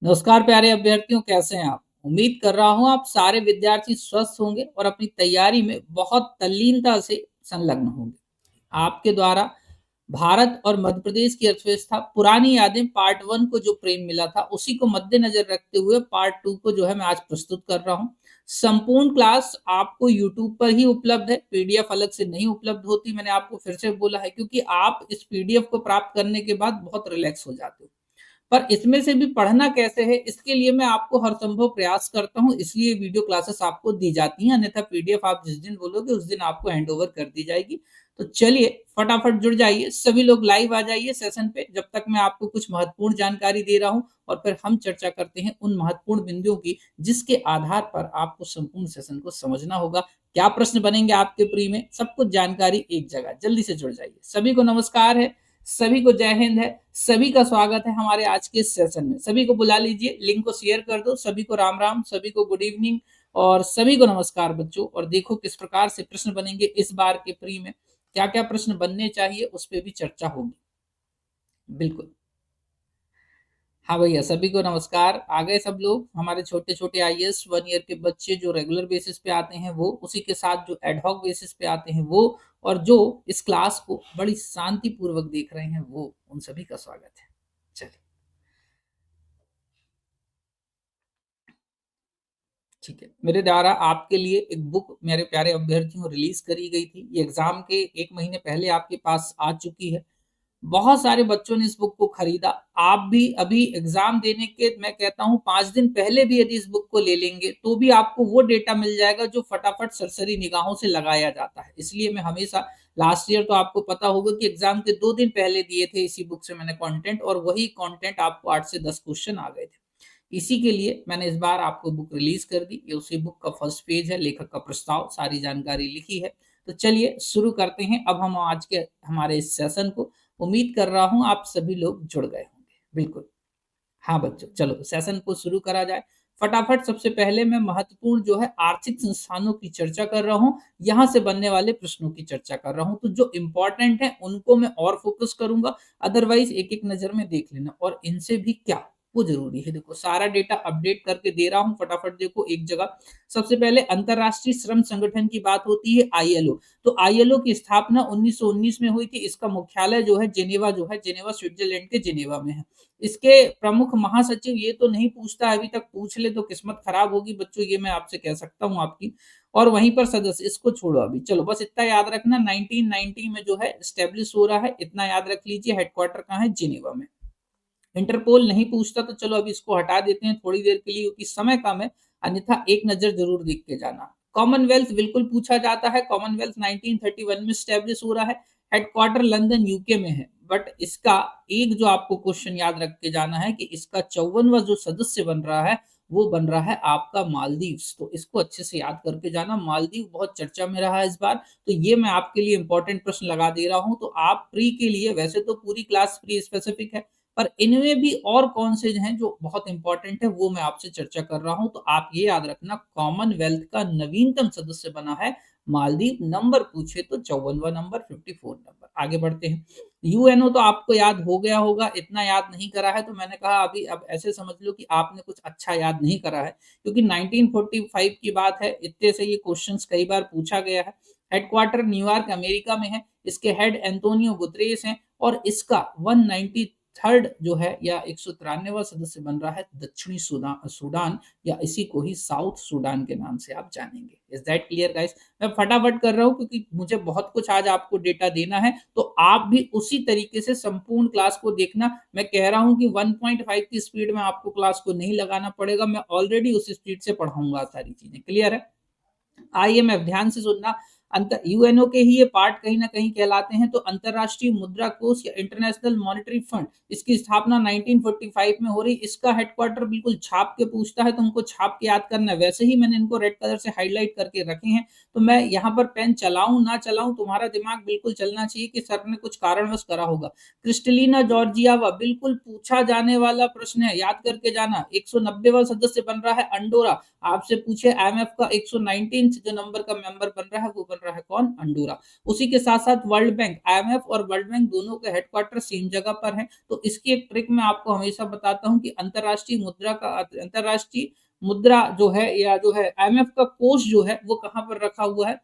नमस्कार प्यारे अभ्यर्थियों, कैसे हैं आप? उम्मीद कर रहा हूँ आप सारे विद्यार्थी स्वस्थ होंगे और अपनी तैयारी में बहुत तल्लीनता से संलग्न होंगे। आपके द्वारा भारत और मध्य प्रदेश की अर्थव्यवस्था पुरानी यादें पार्ट 1 को जो प्रेम मिला था, उसी को मद्देनजर रखते हुए पार्ट 2 को जो है मैं आज प्रस्तुत कर रहा हूँ। संपूर्ण क्लास आपको यूट्यूब पर ही उपलब्ध है, पीडीएफ अलग से नहीं उपलब्ध होती। मैंने आपको फिर से बोला है क्योंकि आप इस पीडीएफ को प्राप्त करने के बाद बहुत रिलैक्स हो जाते हो। पर इसमें से भी पढ़ना कैसे है, इसके लिए मैं आपको हर संभव प्रयास करता हूँ, इसलिए वीडियो क्लासेस आपको दी जाती हैं, अन्यथा पीडीएफ आप जिस दिन बोलोगे उस दिन आपको हैंडओवर कर दी जाएगी। तो चलिए फटाफट जुड़ जाइए, सभी लोग लाइव आ जाइए सेशन पे, जब तक मैं आपको कुछ महत्वपूर्ण जानकारी दे रहा हूँ और फिर हम चर्चा करते हैं उन महत्वपूर्ण बिंदुओं की, जिसके आधार पर आपको संपूर्ण सेशन को समझना होगा। क्या प्रश्न बनेंगे आपके प्री में, सब कुछ जानकारी एक जगह। जल्दी से जुड़ जाइए। सभी को नमस्कार है, सभी को जय हिंद है, सभी का स्वागत है हमारे आज के इस सेशन में। सभी को बुला लीजिए, लिंक को शेयर कर दो, सभी को राम राम, सभी को गुड इवनिंग और सभी को नमस्कार बच्चों। और देखो किस प्रकार से प्रश्न बनेंगे इस बार के प्री में, क्या-क्या प्रश्न बनने चाहिए उस पे भी चर्चा होगी। बिल्कुल। हाँ भैया, सभी को नमस्कार। आ गए सब लोग, हमारे छोटे-छोटे आईएएस 1 ईयर के बच्चे जो रेगुलर बेसिस पे आते हैं वो, उसी के साथ जो एड हॉक बेसिस पे आते हैं वो, और जो इस क्लास को बड़ी शांतिपूर्वक देख रहे हैं वो, उन सभी का स्वागत है। चलिए। ठीक है। मेरे द्वारा आपके लिए एक बुक मेरे प्यारे अभ्यर्थियों रिलीज़ करी गई थी। ये एग्ज़ाम के 1 महीने पहले आपके पास आ चुकी है। बहुत सारे बच्चों ने इस बुक को खरीदा। आप भी अभी एग्ज़ाम देने के मैं कहता हूँ 5 दिन पहले भी यदि इस बुक को ले लेंगे, तो भी आपको वो डेटा मिल जाएगा जो फटाफट सरसरी निगाहों से लगाया जाता है। इसलिए मैं हमेशा लास्ट ईयर तो आपको पता होगा कि एग्ज़ाम के 2 दिन पहले दिए थे इसी बुक से मैंने कंटेंट, और वही कंटेंट आपको 8 से 10 क्वेश्चन आ गए थे। इसी के लिए मैंने इस बार आपको बुक रिलीज़ कर दी। ये उसी बुक का फर्स्ट पेज है, लेखक का प्रस्ताव, सारी जानकारी लिखी है। तो चलिए शुरू करते हैं अब हम आज के हमारे इस सेशन को। उम्मीद कर रहा हूँ आप सभी लोग जुड़ गए होंगे। बिल्कुल। हाँ बच्चों, चलो सेशन को शुरू करा जाए। फटाफट सबसे पहले मैं महत्वपूर्ण जो है आर्थिक संस्थानों की चर्चा कर रहा हूँ, यहाँ से बनने वाले प्रश्नों की चर्चा कर रहा हूँ। तो जो इम्पोर्टेंट है उनको मैं और फ़ोकस करूँगा, अदरवाइज़ एक-एक नज़र में देख लेना। और इनसे भी क्या, वो ज़रूरी है। देखो सारा डेटा अपडेट करके दे रहा हूँ, फटाफट देखो एक जगह। सबसे पहले अंतर्राष्ट्रीय श्रम संगठन की बात होती है, आईएलओ। तो आईएलओ की स्थापना 1919 में हुई थी। इसका मुख्यालय जो है जेनेवा, जो है जेनेवा, स्विट्ज़रलैंड के जेनेवा में है। इसके प्रमुख महासचिव ये तो नहीं पूछता है, अभी तक पूछ ले तो किस्मत खराब होगी बच्चों, ये मैं आपसे कह सकता हूँ आपकी। और वहीं पर सदस्य, इसको छोड़ो अभी, चलो बस इतना याद रखना 1990 में जो है एस्टेब्लिश हो रहा है, इतना याद रख लीजिए। हेडक्वार्टर कहाँ है? जिनेवा में। इंटरपोल नहीं पूछता तो चलो अभी इसको हटा देते हैं थोड़ी देर के लिए, क्योंकि समय कम है, अन्यथा एक नज़र ज़रूर देख के जाना। कॉमनवेल्थ बिल्कुल पूछा जाता है, कॉमनवेल्थ 1931 में एस्टेब्लिश हो रहा है, हेडक्वार्टर लंदन यूके में है। बट इसका एक जो आपको क्वेश्चन याद रख के जाना है कि इसका 54वां जो सदस्य बन रहा है, वो बन रहा है आपका मालदीव्स। तो इसको अच्छे से याद करके जाना, मालदीव बहुत चर्चा में रहा है इस बार, तो ये मैं आपके लिए इंपॉर्टेंट प्रश्न लगा दे रहा हूँ। तो आप प्री के लिए, वैसे तो पूरी क्लास प्री स्पेसिफिक है, पर इनमें भी और कौन से हैं जो बहुत इंपॉर्टेंट है, वो मैं आपसे चर्चा कर रहा हूँ। तो आप ये याद रखना, कॉमनवेल्थ का नवीनतम सदस्य बना है मालदीव। नंबर पूछे तो 54वां नंबर, 54 नंबर। आगे बढ़ते हैं। यूएनओ तो आपको याद हो गया होगा, इतना याद नहीं करा है तो मैंने कहा अभी अब ऐसे समझ लो कि आपने कुछ अच्छा याद नहीं करा है, क्योंकि 1945 की बात है, इतने से ये क्वेश्चंस कई बार पूछा गया है। हेडक्वार्टर न्यूयॉर्क अमेरिका में है, इसके हेड एंटोनियो गुतरेस हैं, और इसका 193rd जो है या 193वां सदस्य बन रहा है दक्षिणी सूडान, या इसी को ही साउथ सूडान के नाम से आप जानेंगे। Is that clear guys? मैं फटाफट कर रहा हूँ क्योंकि मुझे बहुत कुछ आज आपको डेटा देना है, तो आप भी उसी तरीके से संपूर्ण क्लास को देखना। मैं कह रहा हूँ कि 1.5 की स्पीड में आपको क्लास को नहीं लगाना पड़ेगा, मैं ऑलरेडी उस स्पीड से पढ़ाऊंगा सारी चीजें। क्लियर है? आईएमएफ ध्यान से सुनना, अंतर यूएनओ के ही ये पार्ट कहीं न कहीं कहलाते हैं। तो अंतर्राष्ट्रीय मुद्रा कोष या इंटरनेशनल मॉनेटरी फंड, इसकी स्थापना 1945 में हो रही। इसका हेडक्वार्टर बिल्कुल छाप के पूछता है, तुमको छाप के याद करना है। वैसे ही मैंने इनको रेड कलर से हाइलाइट करके रखे हैं, तो मैं यहाँ पर पेन चलाऊँ ना चलाऊँ, तुम्हारा दिमाग बिल्कुल चलना चाहिए कि सर ने कुछ कारणवश करा होगा। क्रिस्टलिना जॉर्जियावा बिल्कुल पूछा जाने वाला प्रश्न है, याद करके जाना। 190वां सदस्य बन रहा है अंडोरा। आपसे पूछे आईएमएफ का 119 जो नंबर का मेंबर बन रहा है, वो बन रहा है कौन? अंडोरा। उसी के साथ-साथ वर्ल्ड बैंक, आईएमएफ और वर्ल्ड बैंक दोनों के हेडक्वार्टर सेम जगह पर हैं। तो इसकी एक ट्रिक मैं आपको हमेशा बताता हूँ कि अंतर्राष्ट्रीय मुद्रा जो है या जो है आईएमएफ का कोष जो है वो कहाँ पर रखा हुआ है?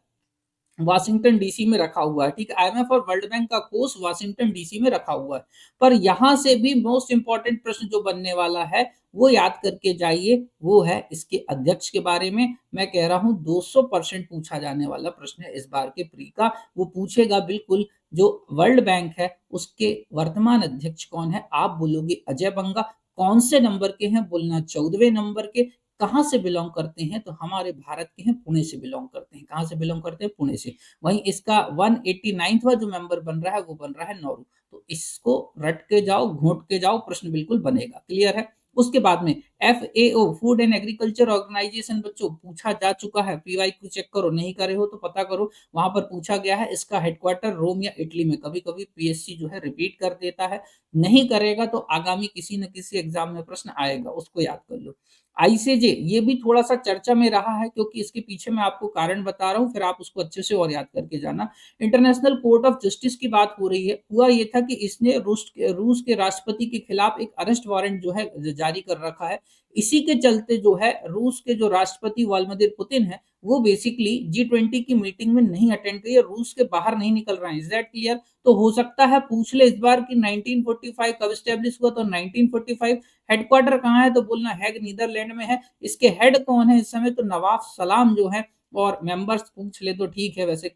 वाशिंगटन डीसी में रखा हुआ है, ठीक है? आईएमएफ और वर्ल्ड बैंक का कोष वाशिंगटन डीसी में रखा हुआ है। पर यहाँ से भी मोस्ट इम्पोर्टेंट प्रश्न जो बनने वाला है, वो याद करके जाइए, वो है इसके अध्यक्ष के बारे में। मैं कह रहा हूँ 200% पूछा जाने वाला प्रश्न है इस बार के प्री का। वो पूछेगा बिल्कुल जो वर्ल्ड बैंक है, उसके वर्तमान अध्यक्ष कौन है? आप बोलोगे अजय बंगा। कौन से नंबर के हैं? बोलना 14वें नंबर के। कहाँ से बिलॉन्ग करते हैं? तो हमारे भारत के हैं, पुणे से बिलॉन्ग करते हैं। कहाँ से बिलॉन्ग करते हैं? पुणे से। वहीं इसका 189वां जो मेंबर बन रहा है, वो बन रहा है नौरू। तो इसको रट के जाओ, घोंट के जाओ, प्रश्न बिल्कुल बनेगा। क्लियर है? उसके बाद में FAO food and agriculture organisation बच्चों पूछा जा चुका है। पीवाईक्यू चेक करो, नहीं करे हो तो पता करो। वहां पर पूछा गया है इसका हेडक्वार्टर रोम या इटली में। कभी-कभी पीएससी जो है रिपीट कर देता है। नहीं करेगा तो आगामी किसी न किसी एग्जाम में प्रश्न आएगा, उसको याद कर लो। आईसीजे ये भी थोड़ा-सा चर्चा में रहा है क्योंकि इसके पीछे मैं आपको कारण बता रहा हूँ, फिर आप उसको अच्छे से और याद करके जाना। इंटरनेशनल कोर्ट ऑफ जस्टिस की बात हो रही है। हुआ ये था कि इसने रूस के राष्ट्रपति के खिलाफ एक अरेस्ट वारंट जो है जारी कर रखा है। इसी के चलते जो है रूस के जो राष्ट्रपति व्लादिमीर पुतिन है, वो बेसिकली जी20 की मीटिंग में नहीं अटेंड करी है, रूस के बाहर नहीं निकल रहे हैं। Is that clear? तो हो सकता है पूछ ले इस बार कि 1945 कब एस्टेब्लिश हुआ? तो 1945 हेडक्वार्टर कहाँ है? तो बोलना हैग नीदरलैंड में है। इसके हेड कौन है इस समय? तो नवाब सलाम जो है। और मेंबर्स पूछ ले तो ठीक है, वैसे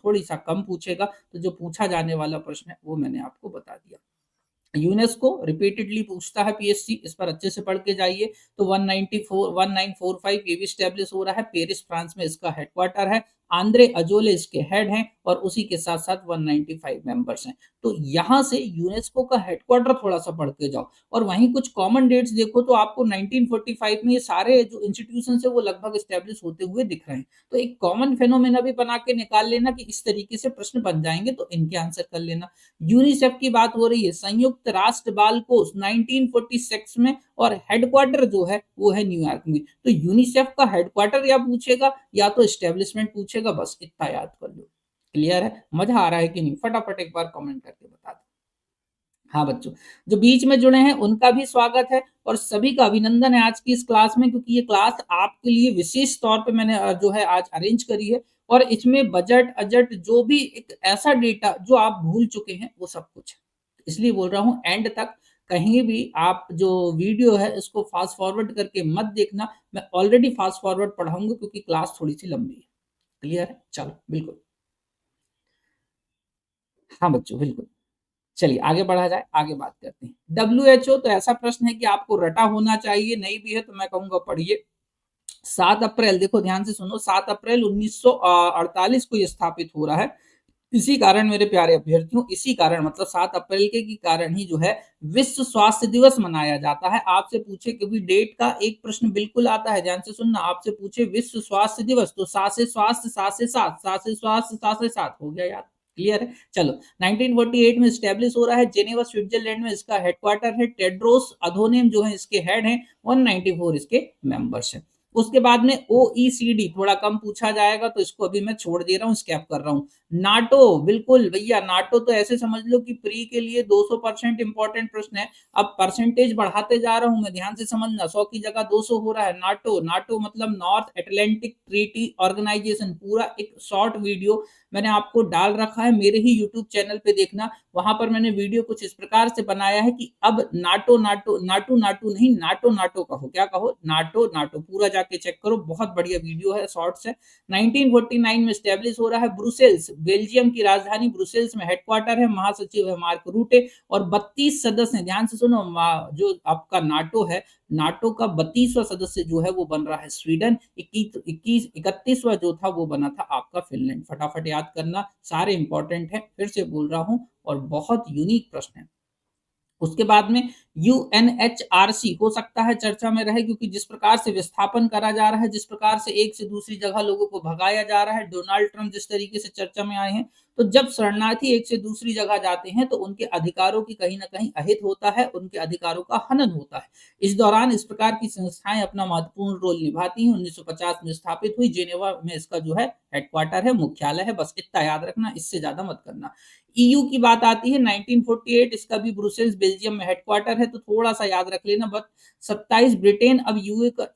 थोड़ी सा कम पूछेगा। तो जो पूछा जाने वाला प्रश्न है वो मैंने आपको बता दिया। यूनेस्को रिपीटेडली पूछता है पीएससी, इस पर अच्छे से पढ़ के जाइए। तो 1945 ये भी स्टैब्लिश हो रहा है, पेरिस फ्रांस में इसका हेडक्वार्टर है। आंद्रे अजोले इसके हेड हैं और उसी के साथ साथ 195 मेंबर्स हैं। तो यहाँ से यूनेस्को का हेडक्वार्टर थोड़ा सा पढ़ के जाओ। और वहीं कुछ कॉमन डेट्स देखो तो आपको 1945 में ये सारे जो इंस्टीट्यूशन है वो लगभग स्टैब्लिश होते हुए दिख रहे हैं। तो एक कॉमन फेनोमेना भी बना के निकाल लेना कि इस तरीके से प्रश्न बन जाएंगे, तो इनके आंसर कर लेना। यूनिसेफ की बात हो रही है, संयुक्त राष्ट्र बाल कोष 1946 में, और हेडक्वार्टर जो है वो है न्यूयॉर्क में। तो यूनिसेफ का हेडक्वार्टर या पूछेगा या तो एस्टेब्लिशमेंट पूछेगा, बस इतना याद कर लो। क्लियर है? मजा आ रहा है कि नहीं? फटाफट एक बार कमेंट करके बता दो। हाँ बच्चों, जो बीच में जुड़े हैं उनका भी स्वागत है और सभी का अभिनंदन है आज की इस क्लास में, क्योंकि ये क्लास आपके लिए विशेष तौर पे मैंने जो है आज अरेंज करी है। और इसमें बजट अजट जो भी एक ऐसा डेटा जो आप भूल चुके हैं वो सब कुछ है। इसलिए बोल रहा हूँ एंड तक कहीं भी आप जो वीडियो है इसको फास्ट फॉरवर्ड करके मत देखना। मैं ऑलरेडी फास्ट फॉरवर्ड पढ़ाऊंगा क्योंकि क्लास थोड़ी सी लंबी है। क्लियर है? चलो बिल्कुल। हाँ बच्चों बिल्कुल। चलिए आगे बढ़ा जाए, आगे बात करते हैं। डब्ल्यूएचओ तो ऐसा प्रश्न है कि आपको रटा होना चाहिए, नहीं भी है तो मैं कहूंगा पढ़िए। 7 अप्रैल, देखो ध्यान से सुनो, 7 अप्रैल 1948 को ये स्थापित हो रहा है। इसी कारण मेरे प्यारे अभ्यर्थियों, इसी कारण मतलब 7 अप्रैल के कारण ही जो है विश्व स्वास्थ्य दिवस मनाया जाता है। आपसे पूछे कभी डेट का एक प्रश्न बिल्कुल आता है, ध्यान से सुनना। आपसे पूछे विश्व स्वास्थ्य दिवस, तो सा से स्वास्थ्य, सा से सात, सा से स्वास्थ्य, सा से सात, हो गया याद? क्लियर है? चलो 1948 में स्टैब्लिश हो रहा है, जेनेवा स्विट्जरलैंड में इसका हेडक्वार्टर है। टेड्रोस अधोनेम जो है इसके हेड हैं, 194 इसके मेंबर्स हैं। उसके बाद में ओईसीडी थोड़ा कम पूछा जाएगा तो इसको अभी मैं छोड़ दे रहा हूँ, स्कैप कर रहा हूँ। नाटो, बिल्कुल भैया, नाटो तो ऐसे समझ लो कि प्री के लिए 200% इंपॉर्टेंट प्रश्न है। अब परसेंटेज बढ़ाते जा रहा हूं मैं, ध्यान से समझना। 100 की जगह 200 हो रहा है। नाटो, नाटो मतलब नॉर्थ अटलांटिक ट्रीटी ऑर्गेनाइजेशन। पूरा एक शॉर्ट वीडियो मैंने आपको डाल रखा है, मेरे ही यूट्यूब चैनल पे देखना। वहां पर मैंने वीडियो कुछ इस प्रकार से बनाया है कि अब नाटो नाटो नाटू नाटू नहीं, नाटो नाटो कहो। क्या कहो? NATO NATO. पूरा जाके चेक करो, बहुत बढ़िया वीडियो है, शॉर्ट्स है। 1949 में स्टैब्लिश हो रहा है। ब्रुसेल्स, बेल्जियम की राजधानी ब्रुसेल्स में हेडक्वार्टर है। महासचिव है मार्क रूटे और 32 सदस्य हैं। ध्यान से सुनो, जो आपका नाटो है, नाटो का 32वां सदस्य जो है वो बन रहा है स्वीडन। 31वां जो था वो बना था आपका फिनलैंड। फटाफट याद करना, सारे इंपॉर्टेंट है, फिर से बोल रहा हूं, और बहुत यूनिक प्रश्न है। उसके बाद में यूएनएचआरसी हो सकता है चर्चा में रहे, क्योंकि जिस प्रकार से विस्थापन करा जा रहा है, जिस प्रकार से एक से दूसरी जगह लोगों को भगाया जा रहा है, डोनाल्ड ट्रंप जिस तरीके से चर्चा में आए हैं, तो जब शरणार्थी एक से दूसरी जगह जाते हैं तो उनके अधिकारों की कहीं न कहीं अहित होता है, उनके अधिकारों का हनन होता है। इस दौरान इस प्रकार की संस्थाएँ अपना महत्वपूर्ण रोल निभाती हैं। 1950 में स्थापित हुई, जेनेवा में इसका जो है हेडक्वार्टर है, मुख्यालय है, बस इतना याद रखना, इससे ज़्यादा मत करना। ईयू की बात आती है 1948, इसका भी ब्रुसेल्स बेल्जियम में हेडक्वार्टर है, तो थोड़ा-सा याद रख लेना, बट 27 ब्रिटेन अब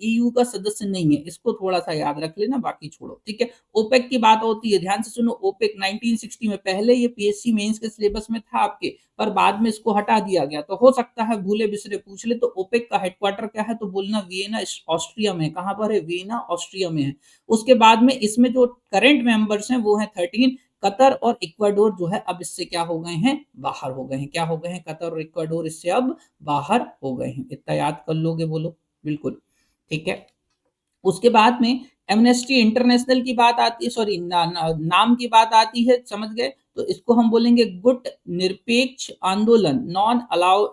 ईयू का सदस्य नहीं है, इसको थोड़ा-सा याद रख लेना, बाकी छोड़ो, ठीक है। ओपेक की बात होती है, ध्यान से सुनो, ओपेक 1960 में, पहले ये पीएससी मेंस के सिलेबस में था आपके, पर बाद में इसको हटा दिया गया, तो हो सकता है भूले-बिसरे पूछ ले, तो ओपेक का हेडक्वार्टर क्या है, तो बोलना वियना ऑस्ट्रिया में है। कहाँ पर है? वियना ऑस्ट्रिया में है। उसके बाद में इसमें जो करंट मेंबर्स हैं वो हैं 13। कतर और इक्वाडोर जो है अब इससे क्या हो गए हैं? बाहर हो गए हैं। क्या हो गए हैं? कतर और इक्वाडोर इससे अब बाहर हो गए हैं। इतना याद कर लोगे? बोलो। बिल्कुल, ठीक है। उसके बाद में एमनेस्टी इंटरनेशनल की बात आती है, सॉरी नाम की बात आती है, समझ गए? तो इसको हम बोलेंगे गुट निरपेक्ष आंदोलन, नॉन अलाउ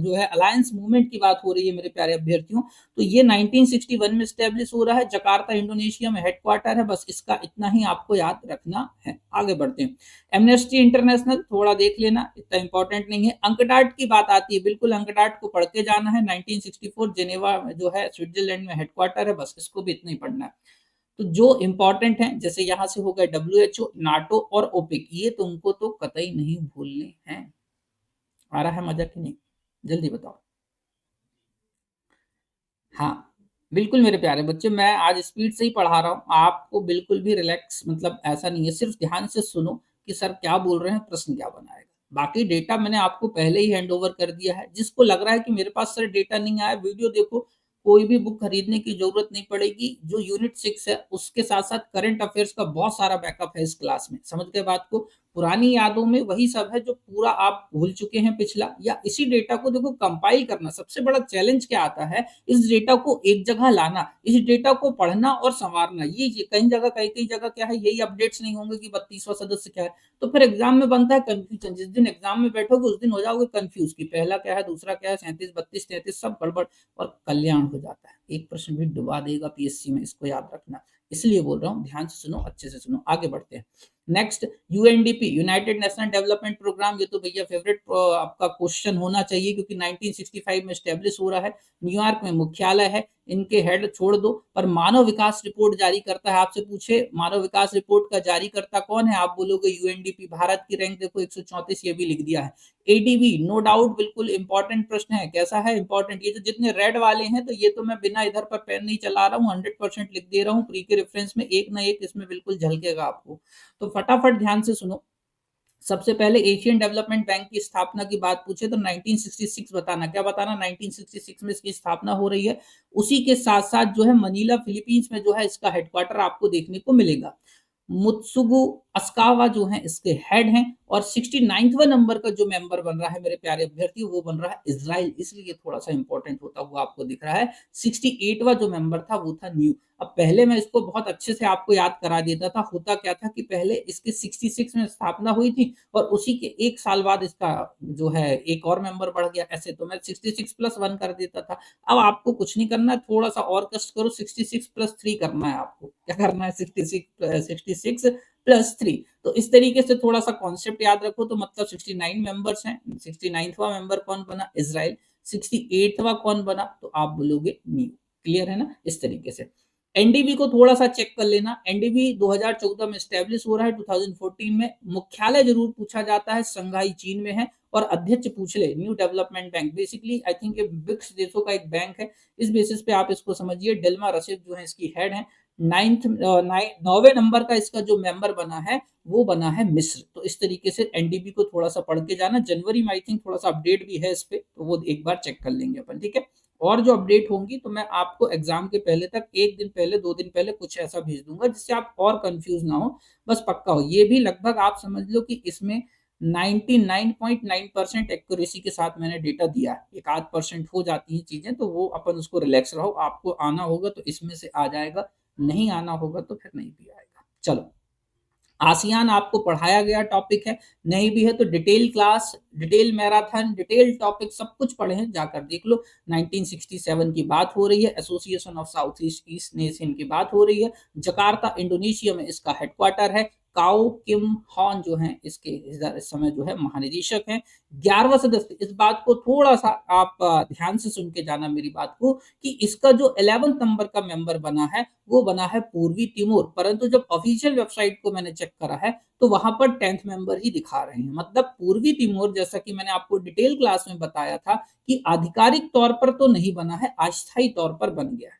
जो है अलायंस मूवमेंट की बात हो रही है मेरे प्यारे अभ्यर्थियों। तो ये 1961 में स्टैब्लिश हो रहा है, जकार्ता इंडोनेशिया में हेडक्वार्टर है, बस इसका इतना ही आपको याद रखना है। आगे बढ़ते हैं। एमनेस्टी इंटरनेशनल थोड़ा देख लेना, इतना इंपॉर्टेंट नहीं है। अंकटाड की बात आती है, बिल्कुल अंकटाड को पढ़ के जाना है। 1964 जेनेवा जो है स्विट्जरलैंड में हेडक्वार्टर है, बस इसको भी इतना ही पढ़ना है। तो जो इंपॉर्टेंट है, जैसे यहाँ से हो गए डब्ल्यूएचओ, नाटो और ओपेक, ये तुमको तो कतई नहीं भूलने हैं। आ रहा है मजा कि नहीं? जल्दी बताओ। हाँ, बिल्कुल मेरे प्यारे बच्चे, मैं आज स्पीड से ही पढ़ा रहा हूँ, आपको बिल्कुल भी रिलैक्स, मतलब ऐसा नहीं है, सिर्फ ध्यान से सुनो कि सर क्या बोल रहे हैं, प्रश्न क्या बनाएगा। बाकी डेटा मैंने आपको पहले ही हैंड ओवर कर दिया है। जिसको लग रहा है कि मेरे पास सर डेटा नहीं आया, वीडियो देखो, कोई भी बुक खरीदने की जरूरत नहीं पड़ेगी। जो यूनिट 6 है उसके साथ साथ करंट अफेयर्स का बहुत सारा बैकअप है इस क्लास में, समझ गए बात को? पुरानी यादों में वही सब है जो पूरा आप भूल चुके हैं पिछला, या इसी डेटा को देखो कंपाइल करना। सबसे बड़ा चैलेंज क्या आता है? इस डेटा को एक जगह लाना, इस डेटा को पढ़ना और संवारना। ये कई जगह, कई जगह क्या है, यही अपडेट्स नहीं होंगे कि 32वां सदस्य क्या है, तो फिर एग्जाम में बनता है कंफ्यूजन। जिस दिन एग्जाम में बैठोगे उस दिन हो जाओगे कंफ्यूज कि पहला क्या है, दूसरा क्या है, 37, 32, 33 सब गड़बड़, और कल्याण हो जाता है। एक प्रश्न भी डुबा देगा पीएससी में, इसको याद रखना। इसलिए बोल रहा हूँ, ध्यान से सुनो, अच्छे से सुनो। आगे बढ़ते हैं। Next, UNDP, United National development programme, ये तो भैया फेवरेट आपका क्वेश्चन होना चाहिए, क्योंकि 1965 में स्टैब्लिश हो रहा है, न्यूयॉर्क में मुख्यालय है। इनके हेड छोड़ दो, पर मानव विकास रिपोर्ट जारी करता है। आपसे पूछे मानव विकास रिपोर्ट का जारी करता कौन है, आप बोलोगे यूएनडीपी। भारत की रैंक देखो 134, ये भी लिख दिया है। एडीबी, नो डाउट, बिल्कुल इंपॉर्टेंट प्रश्न है। कैसा है? इंपॉर्टेंट। ये जो जितने रेड वाले हैं, तो ये तो मैं बिना इधर पर पेन नहीं चला रहा हूँ, 100% लिख दे रहा हूँ। प्री के रेफरेंस में एक ना एक इसमें बिल्कुल झलकेगा आपको। तो फटाफट ध्यान से सुनो। सबसे पहले एशियन डेवलपमेंट बैंक की स्थापना की बात पूछे तो 1966 बताना। क्या बताना? 1966 में इसकी स्थापना हो रही है। उसी के साथ-साथ जो है मनीला फिलीपींस में जो है इसका हेडक्वार्टर आपको देखने को मिलेगा। मुत्सुगु अस्कावा जो हैं इसके हेड हैं, और 69वां नंबर का जो मेंबर बन रहा है मेरे प्यारे अभ्यर्थी, वो बन रहा है इज़राइल, इसलिए थोड़ा-सा इंपॉर्टेंट होता हुआ आपको दिख रहा है। 68वां जो मेंबर था वो था न्यू। अब पहले मैं इसको बहुत अच्छे से आपको याद करा देता था। होता क्या था कि पहले इसकी 66 में स्थापना हुई थी, और उसी के 1 साल बाद इसका जो है एक और मेंबर बढ़ गया। ऐसे तो मैं 66 प्लस 1 कर देता था। अब आपको कुछ नहीं करना है, थोड़ा-सा और कष्ट करो, 66 प्लस 3 करना है आपको। क्या करना है? 66 प्लस 3। तो इस तरीके से थोड़ा-सा कॉन्सेप्ट याद रखो, तो मतलब 69 मेंबर्स हैं। 69वां मेंबर कौन बना? इज़राइल। 68वां कौन बना? तो आप बोलोगे न्यू। क्लियर है ना? इस तरीके से। एनडीबी को थोड़ा-सा चेक कर लेना। एनडीबी 2014 में एस्टैब्लिश हो रहा है, 2014 में। मुख्यालय ज़रूर पूछा जाता है, शंघाई चीन में है, और अध्यक्ष पूछ ले, new development bank. Basically I think ये ब्रिक्स देशों का एक बैंक है। इस बेसिस पे आप इसको समझिए। डिल्मा रशीद जो है इसकी हेड हैं। 9वें नंबर का इसका जो मेंबर बना है, वो बना है मिस्र। तो इस तरीके से एनडीबी को थोड़ा-सा पढ़ के जाना। जनवरी में आई थिंक थोड़ा-सा अपडेट भी है इस पे, तो वो एक बार चेक कर लेंगे अपन, ठीक है? और जो अपडेट होंगी तो मैं आपको एग्जाम के पहले तक 1 दिन पहले, 2 दिन पहले कुछ ऐसा भेज दूँगा जिससे आप और कन्फ्यूज़ ना हो, बस पक्का हो। ये भी लगभग आप समझ लो कि इसमें 99.9% एक्यूरेसी के साथ मैंने डेटा दिया है। 1 आध परसेंट हो जाती हैं चीज़ें, तो वो अपन उसको रिलैक्स रहो। आपको आना होगा तो इसमें से आ जाएगा, नहीं आना होगा तो फिर नहीं भी आएगा। चलो, आसियान आपको पढ़ाया गया टॉपिक है, नहीं भी है तो detail class, detail marathon, detail topic सब कुछ पढ़े हैं, जाकर देख लो। 1967 की बात हो रही है, association of south east east nation की बात हो रही है, जकार्ता इंडोनेशिया में इसका हेडक्वार्टर है, काओ किम हॉन जो हैं इसके इस समय जो है महानिदेशक हैं। 11वां सदस्य, इस बात को थोड़ा सा आप ध्यान से सुन के जाना मेरी बात को, कि इसका जो 11 नंबर का मेंबर बना है वो बना है पूर्वी तिमोर, परंतु जब ऑफिशियल वेबसाइट को मैंने चेक करा है तो वहां पर 10th मेंबर ही दिखा रहे हैं। मतलब पूर्वी तिमोर, जैसा कि मैंने आपको डिटेल क्लास में बताया था कि आधिकारिक तौर पर तो नहीं बना है, अस्थायी तौर पर बन गया है।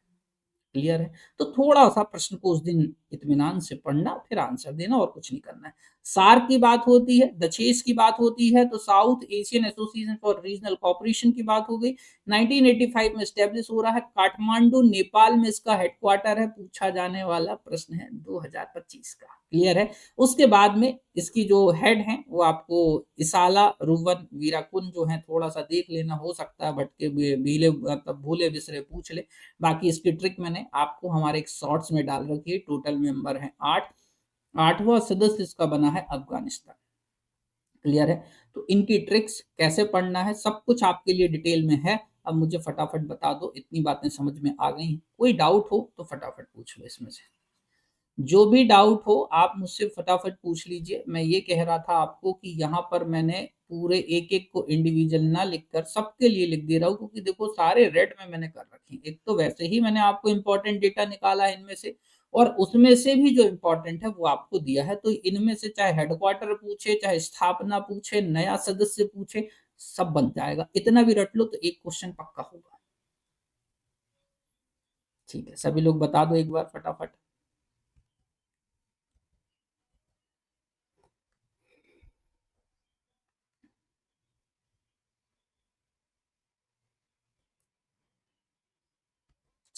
क्लियर है? तो थोड़ा-सा प्रश्न को उस दिन इत्मीनान से पढ़ना, फिर आंसर देना, और कुछ नहीं करना है। सार्क की बात होती है, दशेस की बात होती है, तो south Asian association for regional cooperation की बात हो गई। 1985 में एस्टेब्लिश हो रहा है, काठमांडू नेपाल में इसका हेडक्वार्टर है। पूछा जाने वाला प्रश्न है 2025 का। क्लियर है? उसके बाद में इसकी जो हेड हैं वो आपको इसाला रुवन वीराकुन जो है, थोड़ा-सा देख लेना, हो सकता है भटके भीले मतलब भूले बिसरे पूछ ले। बाकी इसकी ट्रिक मैंने आपको हमारे एक शॉर्ट्स में डाल रखी है। टोटल मेंबर हैं 8, 8वां सदस्य इसका बना है अफगानिस्तान। क्लियर है? तो इनकी ट्रिक्स कैसे पढ़ना है सब कुछ आपके लिए डिटेल में है। अब मुझे फटाफट बता दो, इतनी बातें समझ में आ गई हैं? कोई डाउट हो तो फटाफट पूछ लो इसमें से। जो भी डाउट हो आप मुझसे फटाफट पूछ लीजिए। मैं ये कह रहा था आपको कि यहाँ पर मैंने पूरे एक-एक को इंडिविजुअल ना लिखकर सबके लिए लिख दे रहा हूँ, क्योंकि देखो सारे रेड में मैंने कर रखे हैं। एक तो वैसे ही मैंने आपको इम्पोर्टेंट डेटा निकाला है इनमें से, और उसमें से भी जो इम्पोर्टेंट है वो आपको दिया है। तो इनमें से चाहे हेडक्वार्टर पूछे, चाहे स्थापना पूछे, नया सदस्य पूछे, सब बन जाएगा। इतना भी रट लो तो एक क्वेश्चन पक्का होगा। ठीक है, सभी लोग बता दो एक बार फटाफट।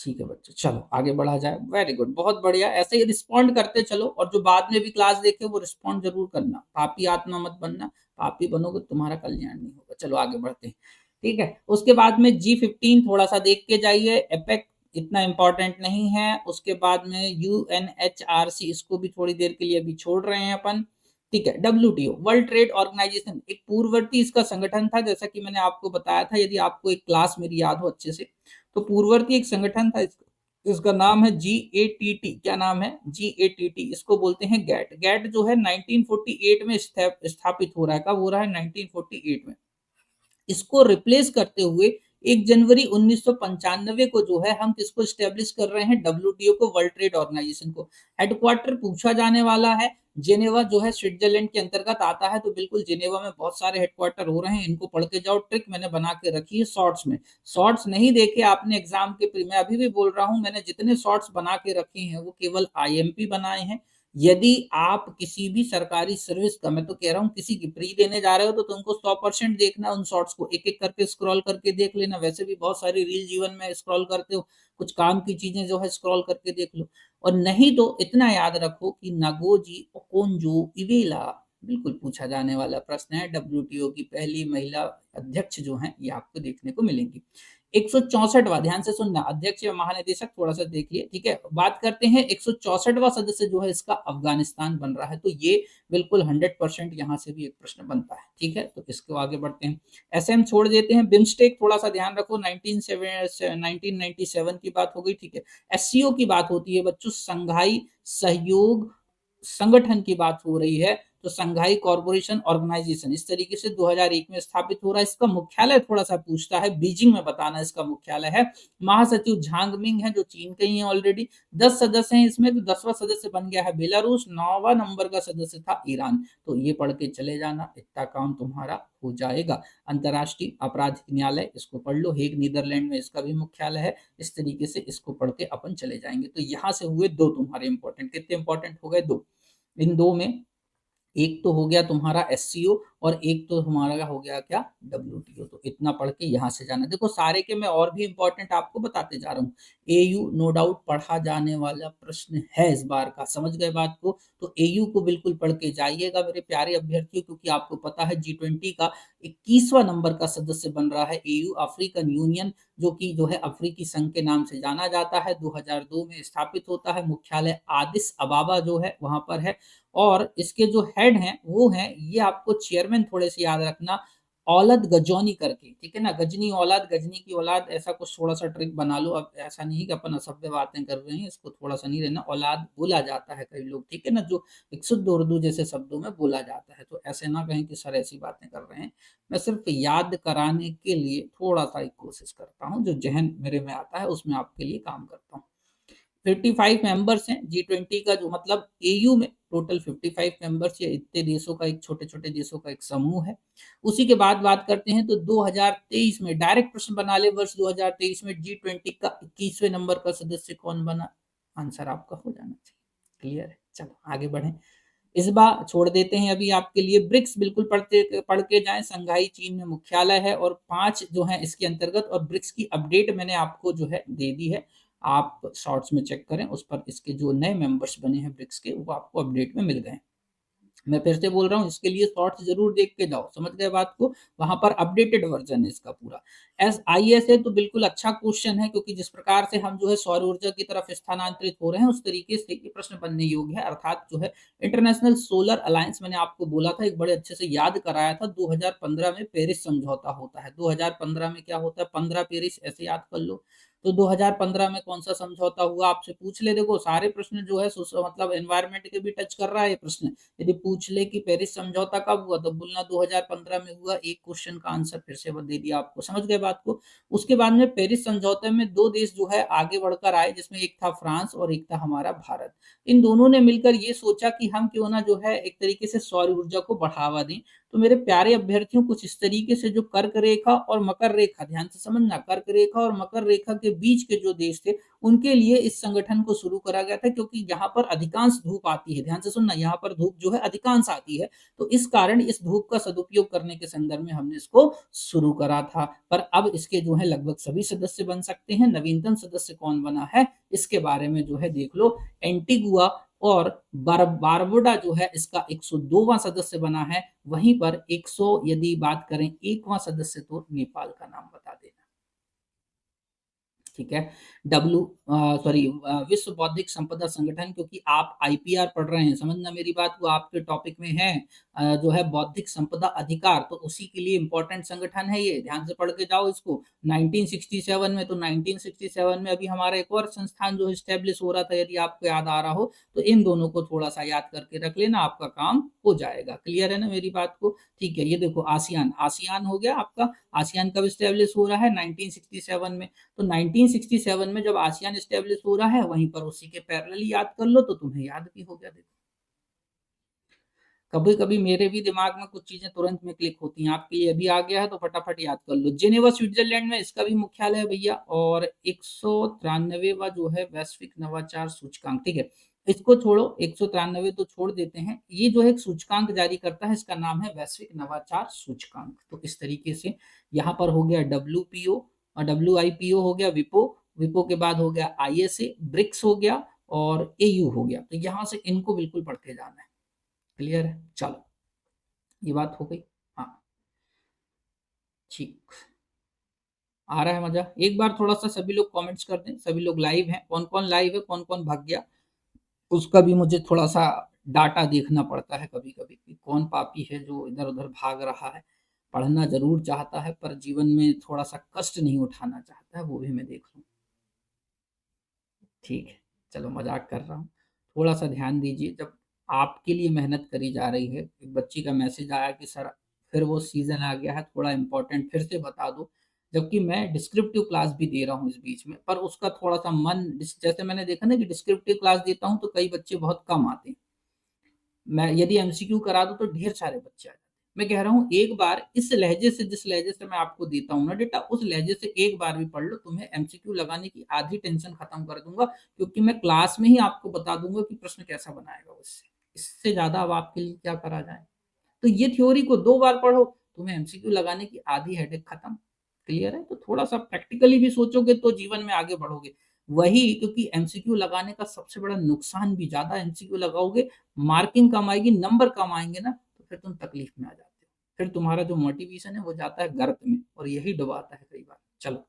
ठीक है बच्चों, चलो आगे बढ़ा जाए। वेरी गुड, बहुत बढ़िया। ऐसे ही रिस्पॉन्ड करते चलो, और जो बाद में भी क्लास देखे वो रिस्पॉन्ड जरूर करना। पापी आत्मा मत बनना, पापी बनोगे तुम्हारा कल्याण नहीं होगा। चलो आगे बढ़ते हैं। ठीक है, उसके बाद में G15 थोड़ा सा देख के जाइए। एपेक इतना इंपॉर्टेंट नहीं है। उसके बाद में UNHRC, इसको भी थोड़ी देर के लिए अभी छोड़ रहे हैं अपन। ठीक है, WTO वर्ल्ड ट्रेड ऑर्गेनाइजेशन एक पूर्ववर्ती इसका संगठन था, जैसा कि मैंने आपको बताया था। यदि आपको एक क्लास मेरी याद हो अच्छे से, तो पूर्ववर्ती एक संगठन था, इसका नाम है GATT। क्या नाम है? GATT। इसको बोलते हैं गैट। गैट जो है 1948 में स्थापित हो रहा है। कब हो रहा है? 1948 में। इसको रिप्लेस करते हुए 1 जनवरी 1995 को जो है हम किसको स्टेब्लिश कर रहे हैं? WTO को, वर्ल्ड ट्रेड ऑर्गेनाइजेशन को। हेडक्वार्टर पूछा जाने वाला है, जेनेवा जो है स्विट्जरलैंड के अंतर्गत आता है। तो बिल्कुल जेनेवा में बहुत सारे हेडक्वार्टर हो रहे हैं, इनको पढ़ के जाओ। ट्रिक मैंने बना के रखी है शॉर्ट्स में। शॉर्ट्स नहीं देखे आपने एग्जाम के मैं अभी भी बोल रहा हूं, मैंने जितने शॉर्ट्स बना के रखे हैं वो केवल IMP बनाए हैं। यदि आप किसी भी सरकारी सर्विस का, मैं तो कह रहा हूँ किसी की प्री देने जा रहे हो, तो तुमको 100% देखना उन शॉर्ट्स को। एक एक करके स्क्रॉल करके देख लेना। वैसे भी बहुत सारी रील जीवन में स्क्रॉल करते हो, कुछ काम की चीजें जो है स्क्रॉल करके देख लो। और नहीं तो इतना याद रखो कि नागोजी ओकोंजो इवेला बिल्कुल पूछा जाने वाला प्रश्न है। WTO की पहली महिला अध्यक्ष जो है ये आपको देखने को मिलेंगी। 164वां, ध्यान से सुनना, अध्यक्ष या महानिदेशक थोड़ा सा देखिए। ठीक है, बात करते हैं 164वां सदस्य जो है इसका अफगानिस्तान बन रहा है। तो ये बिल्कुल 100% यहाँ से भी एक प्रश्न बनता है। ठीक है, तो इसको आगे बढ़ते हैं। SM छोड़ देते हैं। बिम्स्टेक थोड़ा सा ध्यान रखो, 1997 की बात हो गई। ठीक है, SCO की बात होती है बच्चों, संघाई सहयोग संगठन की बात हो रही है। तो संघाई कॉर्पोरेशन ऑर्गेनाइजेशन इस तरीके से 2001 में स्थापित हो रहा है। इसका मुख्यालय थोड़ा सा पूछता है, बीजिंग में बताना इसका मुख्यालय है। महासचिव झांग मिंग है जो चीन के ही है ऑलरेडी। 10 सदस्य हैं इसमें, तो 10वां सदस्य बन गया है बेलारूस। 9वां नंबर का सदस्य था ईरान। तो ये पढ़ के चले जाना, इतना काम तुम्हारा हो जाएगा। अंतर्राष्ट्रीय आपराधिक न्यायालय, इसको पढ़ लो, हेग नीदरलैंड में इसका भी मुख्यालय है। इस तरीके से इसको पढ़ के अपन चले जाएंगे। तो यहाँ से हुए दो तुम्हारे इंपॉर्टेंट। कितने इंपॉर्टेंट हो गए? दो। इन दो में एक तो हो गया तुम्हारा SCO, और एक तो हमारा हो गया क्या, डब्ल्यूटीओ। तो इतना पढ़ के यहाँ से जाना। देखो सारे के मैं और भी इंपॉर्टेंट आपको बताते जा रहा हूँ। एयू नो डाउट पढ़ा जाने वाला प्रश्न है इस बार का, समझ गए बात को। तो एयू को बिल्कुल पढ़ के जाइएगा मेरे प्यारे अभ्यर्थियों, क्योंकि आपको पता है G20 का 21वां नंबर का सदस्य बन रहा है एयू, अफ्रीकन यूनियन, जो कि जो है अफ्रीकी संघ के नाम से जाना जाता है। 2002 में स्थापित होता है, मुख्यालय आदिस अबाबा जो है वहां पर है। और इसके जो हेड हैं वो हैं, ये आपको चेयरमैन थोड़े से याद रखना, औलद गजौनी करके, ठीक है ना, गजनी औलाद, गजनी की औलाद, ऐसा कुछ थोड़ा सा ट्रिक बना लो। अब ऐसा नहीं कि अपन असभ्य बातें कर रहे हैं, इसको थोड़ा सा नहीं रहना, औलाद बोला जाता है कई लोग, ठीक है ना, जो एक शुद्ध उर्दू जैसे शब्दों में बोला जाता है। तो ऐसे ना कहें कि सर ऐसी बातें कर रहे हैं, मैं सिर्फ याद कराने के लिए थोड़ा सा एक कोशिश करता हूँ, जो जहन मेरे में आता है उसमें आपके लिए काम करता हूँ। 55 मेंबर्स हैं G20 का, जो मतलब एयू में टोटल 55 मेंबर्स या इतने देशों का एक छोटे-छोटे देशों का एक समूह है। उसी के बाद बात करते हैं तो 2023 में डायरेक्ट प्रश्न बना ले, वर्ष 2023 में G20 का 21वें नंबर का सदस्य कौन बना? आंसर आपका हो जाना चाहिए। क्लियर है? चलो आगे बढ़ें। इस बार छोड़ देते हैं अभी आपके लिए। ब्रिक्स बिल्कुल पढ़ के जाएं, संघाई चीन में मुख्यालय है, और 5 जो है इसके अंतर्गत, और ब्रिक्स की अपडेट मैंने आपको जो है दे दी है, आप शॉर्ट्स में चेक करें, उस पर इसके जो नए मेंबर्स बने हैं ब्रिक्स के वो आपको अपडेट में मिल गए। मैं फिर से बोल रहा हूँ, इसके लिए शॉर्ट्स जरूर देख के जाओ, समझ गए बात को, वहां पर अपडेटेड वर्जन है इसका पूरा। ISA तो बिल्कुल अच्छा क्वेश्चन है, क्योंकि जिस प्रकार से हम जो है सौर ऊर्जा की तरफ स्थानांतरित हो रहे हैं, उस तरीके से ये प्रश्न बनने योग्य है। अर्थात जो है इंटरनेशनल सोलर अलायंस, मैंने आपको बोला था, एक बड़े अच्छे से याद कराया था, 2015 में पेरिस समझौता होता है। 2015 में क्या होता है, 15 पेरिस, ऐसे याद कर लो। तो 2015 में कौन सा समझौता हुआ, आपसे पूछ ले। देखो सारे प्रश्न जो है मतलब एनवायरमेंट के भी टच कर रहा है ये प्रश्न। यदि पूछ ले कि पेरिस समझौता कब हुआ, तो बोलना 2015 में हुआ। एक क्वेश्चन का आंसर फिर से दे दिया आपको, समझ गए बात को। उसके बाद में पेरिस समझौते में 2 देश जो है आगे बढ़कर आए, जिसमें एक था फ्रांस और एक था हमारा भारत। इन दोनों ने मिलकर ये सोचा कि हम क्यों ना जो है एक तरीके से सौर ऊर्जा को बढ़ावा दें। तो मेरे प्यारे अभ्यर्थियों, कुछ इस तरीके से जो कर्क रेखा और मकर रेखा, ध्यान से समझना, कर्क रेखा और मकर रेखा के बीच के जो देश थे, उनके लिए इस संगठन को शुरू करा गया था, क्योंकि यहाँ पर अधिकांश धूप आती है। ध्यान से सुनना, यहाँ पर धूप जो है अधिकांश आती है, तो इस कारण इस धूप का सदुपयोग करने के संदर्भ में हमने इसको शुरू करा था। पर अब इसके जो है लगभग सभी सदस्य बन सकते हैं। नवीनतम सदस्य कौन बना है, इसके बारे में जो है देख लो। एंटीगुआ और बारबुडा जो है इसका 102वां सदस्य बना है। वहीं पर 100 यदि बात करें 1वां सदस्य, तो नेपाल का नाम बता देना। ठीक है। विश्व बौद्धिक संपदा संगठन, क्योंकि आप आईपीआर पढ़ रहे हैं, समझना मेरी बात को, आपके टॉपिक में है जो है बौद्धिक संपदा अधिकार, तो उसी के लिए इंपॉर्टेंट संगठन है ये, ध्यान से पढ़ के जाओ इसको। 1967 में, तो 1967 में अभी हमारा एक और संस्थान जो स्टेब्लिश हो रहा था, यदि आपको याद आ रहा हो, तो इन दोनों को थोड़ा सा याद करके रख लेना, आपका काम हो जाएगा। क्लियर है ना मेरी बात को? ठीक है। ये देखो आसियान, आसियान हो गया आपका। आसियान कब स्टेब्लिश हो रहा है, 1967 में। तो 1967 में जब आसियान स्टेब्लिश हो रहा है, वहीं पर उसी के पैरेलली याद कर लो, तो तुम्हें याद भी हो गया। देखो कभी कभी मेरे भी दिमाग में कुछ चीजें तुरंत में क्लिक होती हैं, आपके लिए अभी आ गया है तो फटाफट याद कर लो। जेनेवा स्विट्जरलैंड में इसका भी मुख्यालय है भैया। और 193वां जो है वैश्विक नवाचार सूचकांक, ठीक है, इसको छोड़ो, 193 तो छोड़ देते हैं। ये जो है एक सूचकांक जारी करता है, इसका नाम है वैश्विक नवाचार सूचकांक। तो इस तरीके से यहाँ पर हो गया WPO, और WIPO हो गया, विपो, विपो के बाद हो गया ISA, ब्रिक्स हो गया, और AU हो गया। तो यहाँ से इनको बिल्कुल पढ़ के जाना है। क्लियर है? चलो ये बात हो गई। हाँ ठीक, आ रहा है मजा? एक बार थोड़ा सा सभी लोग कमेंट्स कर दें, सभी लोग लाइव हैं, कौन कौन लाइव है, कौन कौन भाग गया, उसका भी मुझे थोड़ा सा डाटा देखना पड़ता है कभी कभी, कि कौन पापी है जो इधर उधर भाग रहा है। पढ़ना जरूर चाहता है, पर जीवन में थोड़ा सा कष्ट नहीं उठाना चाहता है, वो भी मैं देख लूँ। ठीक है, चलो मजाक कर रहा हूँ। थोड़ा सा ध्यान दीजिए, जब आपके लिए मेहनत करी जा रही है। एक बच्ची का मैसेज आया कि सर फिर वो सीजन आ गया है, थोड़ा इम्पोर्टेंट फिर से बता दो। जबकि मैं डिस्क्रिप्टिव क्लास भी दे रहा हूँ इस बीच में, पर उसका थोड़ा सा मन जैसे मैंने देखा ना कि डिस्क्रिप्टिव क्लास देता हूँ तो कई बच्चे बहुत कम आते हैं। मैं यदि MCQ करा दूं तो ढेर सारे बच्चे आ जाते हैं। मैं कह रहा हूँ एक बार इस लहजे से, जिस लहजे से मैं आपको देता हूँ ना डेटा, उस लहजे से एक बार भी पढ़ लो, तुम्हें MCQ लगाने की आधी टेंशन खत्म कर दूंगा। क्योंकि मैं क्लास में ही आपको बता दूंगा कि प्रश्न कैसा बनाएगा उससे। इससे ज्यादा अब आपके लिए क्या करा जाए? तो ये थ्योरी को 2 बार पढ़ो, तुम्हें एमसीक्यू लगाने की आधी हेडेक खत्म। क्लियर है? तो थोड़ा-सा प्रैक्टिकली भी सोचोगे तो जीवन में आगे बढ़ोगे। वही क्योंकि एमसीक्यू लगाने का सबसे बड़ा नुकसान भी, ज़्यादा एमसीक्यू लगाओगे, मार्किंग कम आएगी, नंबर कम आएँगे ना, तो फिर तुम तकलीफ में आ जाते हो। फिर तुम्हारा जो मोटिवेशन है वो जाता है गर्त में और यही डुबाता है कई बार। चलो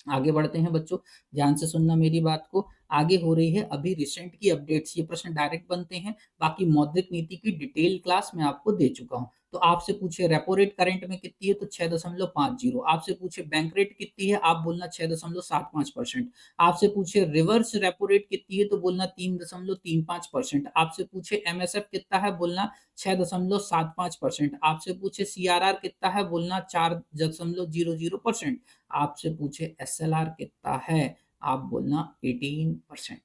आगे बढ़ते हैं बच्चों, ध्यान से सुनना मेरी बात को। आगे हो रही है अभी रिसेंट की अपडेट्स, ये प्रश्न डायरेक्ट बनते हैं। बाकी मौद्रिक नीति की डिटेल क्लास मैं आपको दे चुका हूँ। तो आपसे पूछे रेपो रेट करंट में कितनी है तो 6.50, आपसे पूछे बैंक रेट कितनी है, आप बोलना 6.75%, आपसे पूछे रिवर्स रेपो रेट कितनी है तो बोलना 3.35%, आपसे पूछे एमएसएफ कितना है बोलना 6.75%, आपसे पूछे सीआरआर कितना है बोलना 4.00%, आपसे पूछे एसएलआर कितना है, आप बोलना 18%।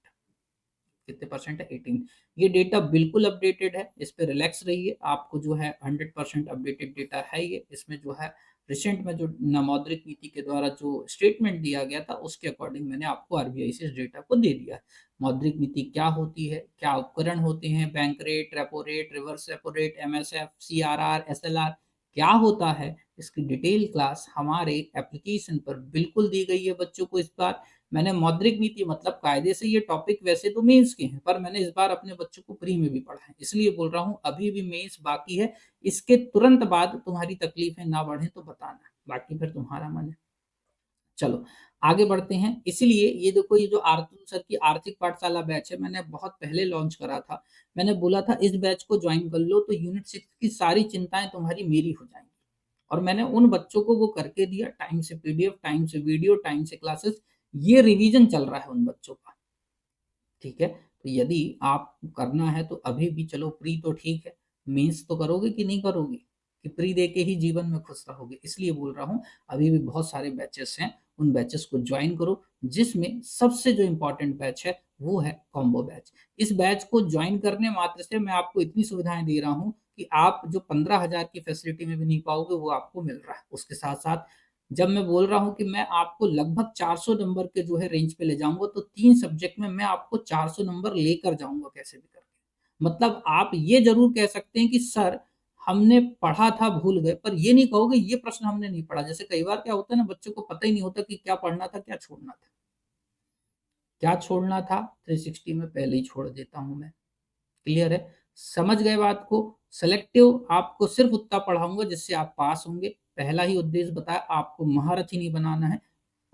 कितने परसेंट है? 18। ये डेटा बिल्कुल अपडेटेड है, इस पे रिलैक्स रहिए। आपको जो है 100% अपडेटेड डेटा है ये। इसमें जो है रिसेंट में जो मौद्रिक नीति के द्वारा जो स्टेटमेंट दिया गया था, उसके अकॉर्डिंग मैंने आपको आरबीआई से इस डेटा को दे दिया है। मौद्रिक नीति क्या होती है, क्या उपकरण होते हैं, bank rate, repo rate, reverse repo rate, MSF, CRR, SLR क्या होता है, इसकी डिटेल क्लास हमारे एप्लीकेशन पर बिल्कुल दी गई है बच्चों को। इस बार मैंने मौद्रिक नीति मतलब कायदे से ये टॉपिक वैसे तो मेंस के हैं, पर मैंने इस बार अपने बच्चों को प्री में भी पढ़ा है, इसलिए बोल रहा हूँ अभी भी मेंस बाकी है। इसके तुरंत बाद तुम्हारी तकलीफें ना बढ़े तो बताना, बाकी फिर तुम्हारा मन है। चलो आगे बढ़ते हैं। इसीलिए ये देखो, ये जो आरतू सर की आर्थिक पाठशाला बैच है, मैंने बहुत पहले लॉन्च करा था। मैंने बोला था इस बैच को ज्वाइन कर लो तो यूनिट 6 की सारी चिंताएं तुम्हारी मेरी हो जाएंगी, और मैंने उन बच्चों को वो करके दिया। टाइम से पीडीएफ, टाइम से वीडियो, टाइम से क्लासेस, ये रिवीजन चल रहा है उन बच्चों का। ठीक है, तो यदि आप करना है तो अभी भी चलो, प्री तो ठीक है, मेंस तो करोगे कि नहीं करोगे, कि प्री दे के ही जीवन में खुश रहोगे। इसलिए बोल रहा हूँ अभी भी बहुत सारे बैचेस हैं, उन बैचेस को ज्वाइन करो, जिसमें सबसे जो इम्पोर्टेंट बैच है वो है कॉम्बो बैच। इस बैच को ज्वाइन करने मात्र से मैं आपको इतनी सुविधाएं दे रहा हूँ कि आप जो 15,000 की फैसिलिटी में भी नहीं पाओगे वो आपको मिल रहा है। उसके साथ साथ जब मैं बोल रहा हूँ कि मैं आपको लगभग 400 नंबर के जो है रेंज पे ले जाऊंगा, तो 3 सब्जेक्ट में मैं आपको 400 नंबर लेकर जाऊंगा कैसे भी करके। मतलब आप ये जरूर कह सकते हैं कि सर हमने पढ़ा था भूल गए, पर ये नहीं कहोगे ये प्रश्न हमने नहीं पढ़ा। जैसे कई बार क्या होता है ना, बच्चों को पता ही नहीं होता कि क्या पढ़ना था, क्या छोड़ना था। क्या छोड़ना था 360 में पहले ही छोड़ देता हूं मैं। क्लियर है? समझ गए बात को? सेलेक्टिव आपको सिर्फ उतना पढ़ाऊंगा जिससे आप पास होंगे। पहला ही उद्देश्य बताया, आपको महारथी नहीं बनाना है,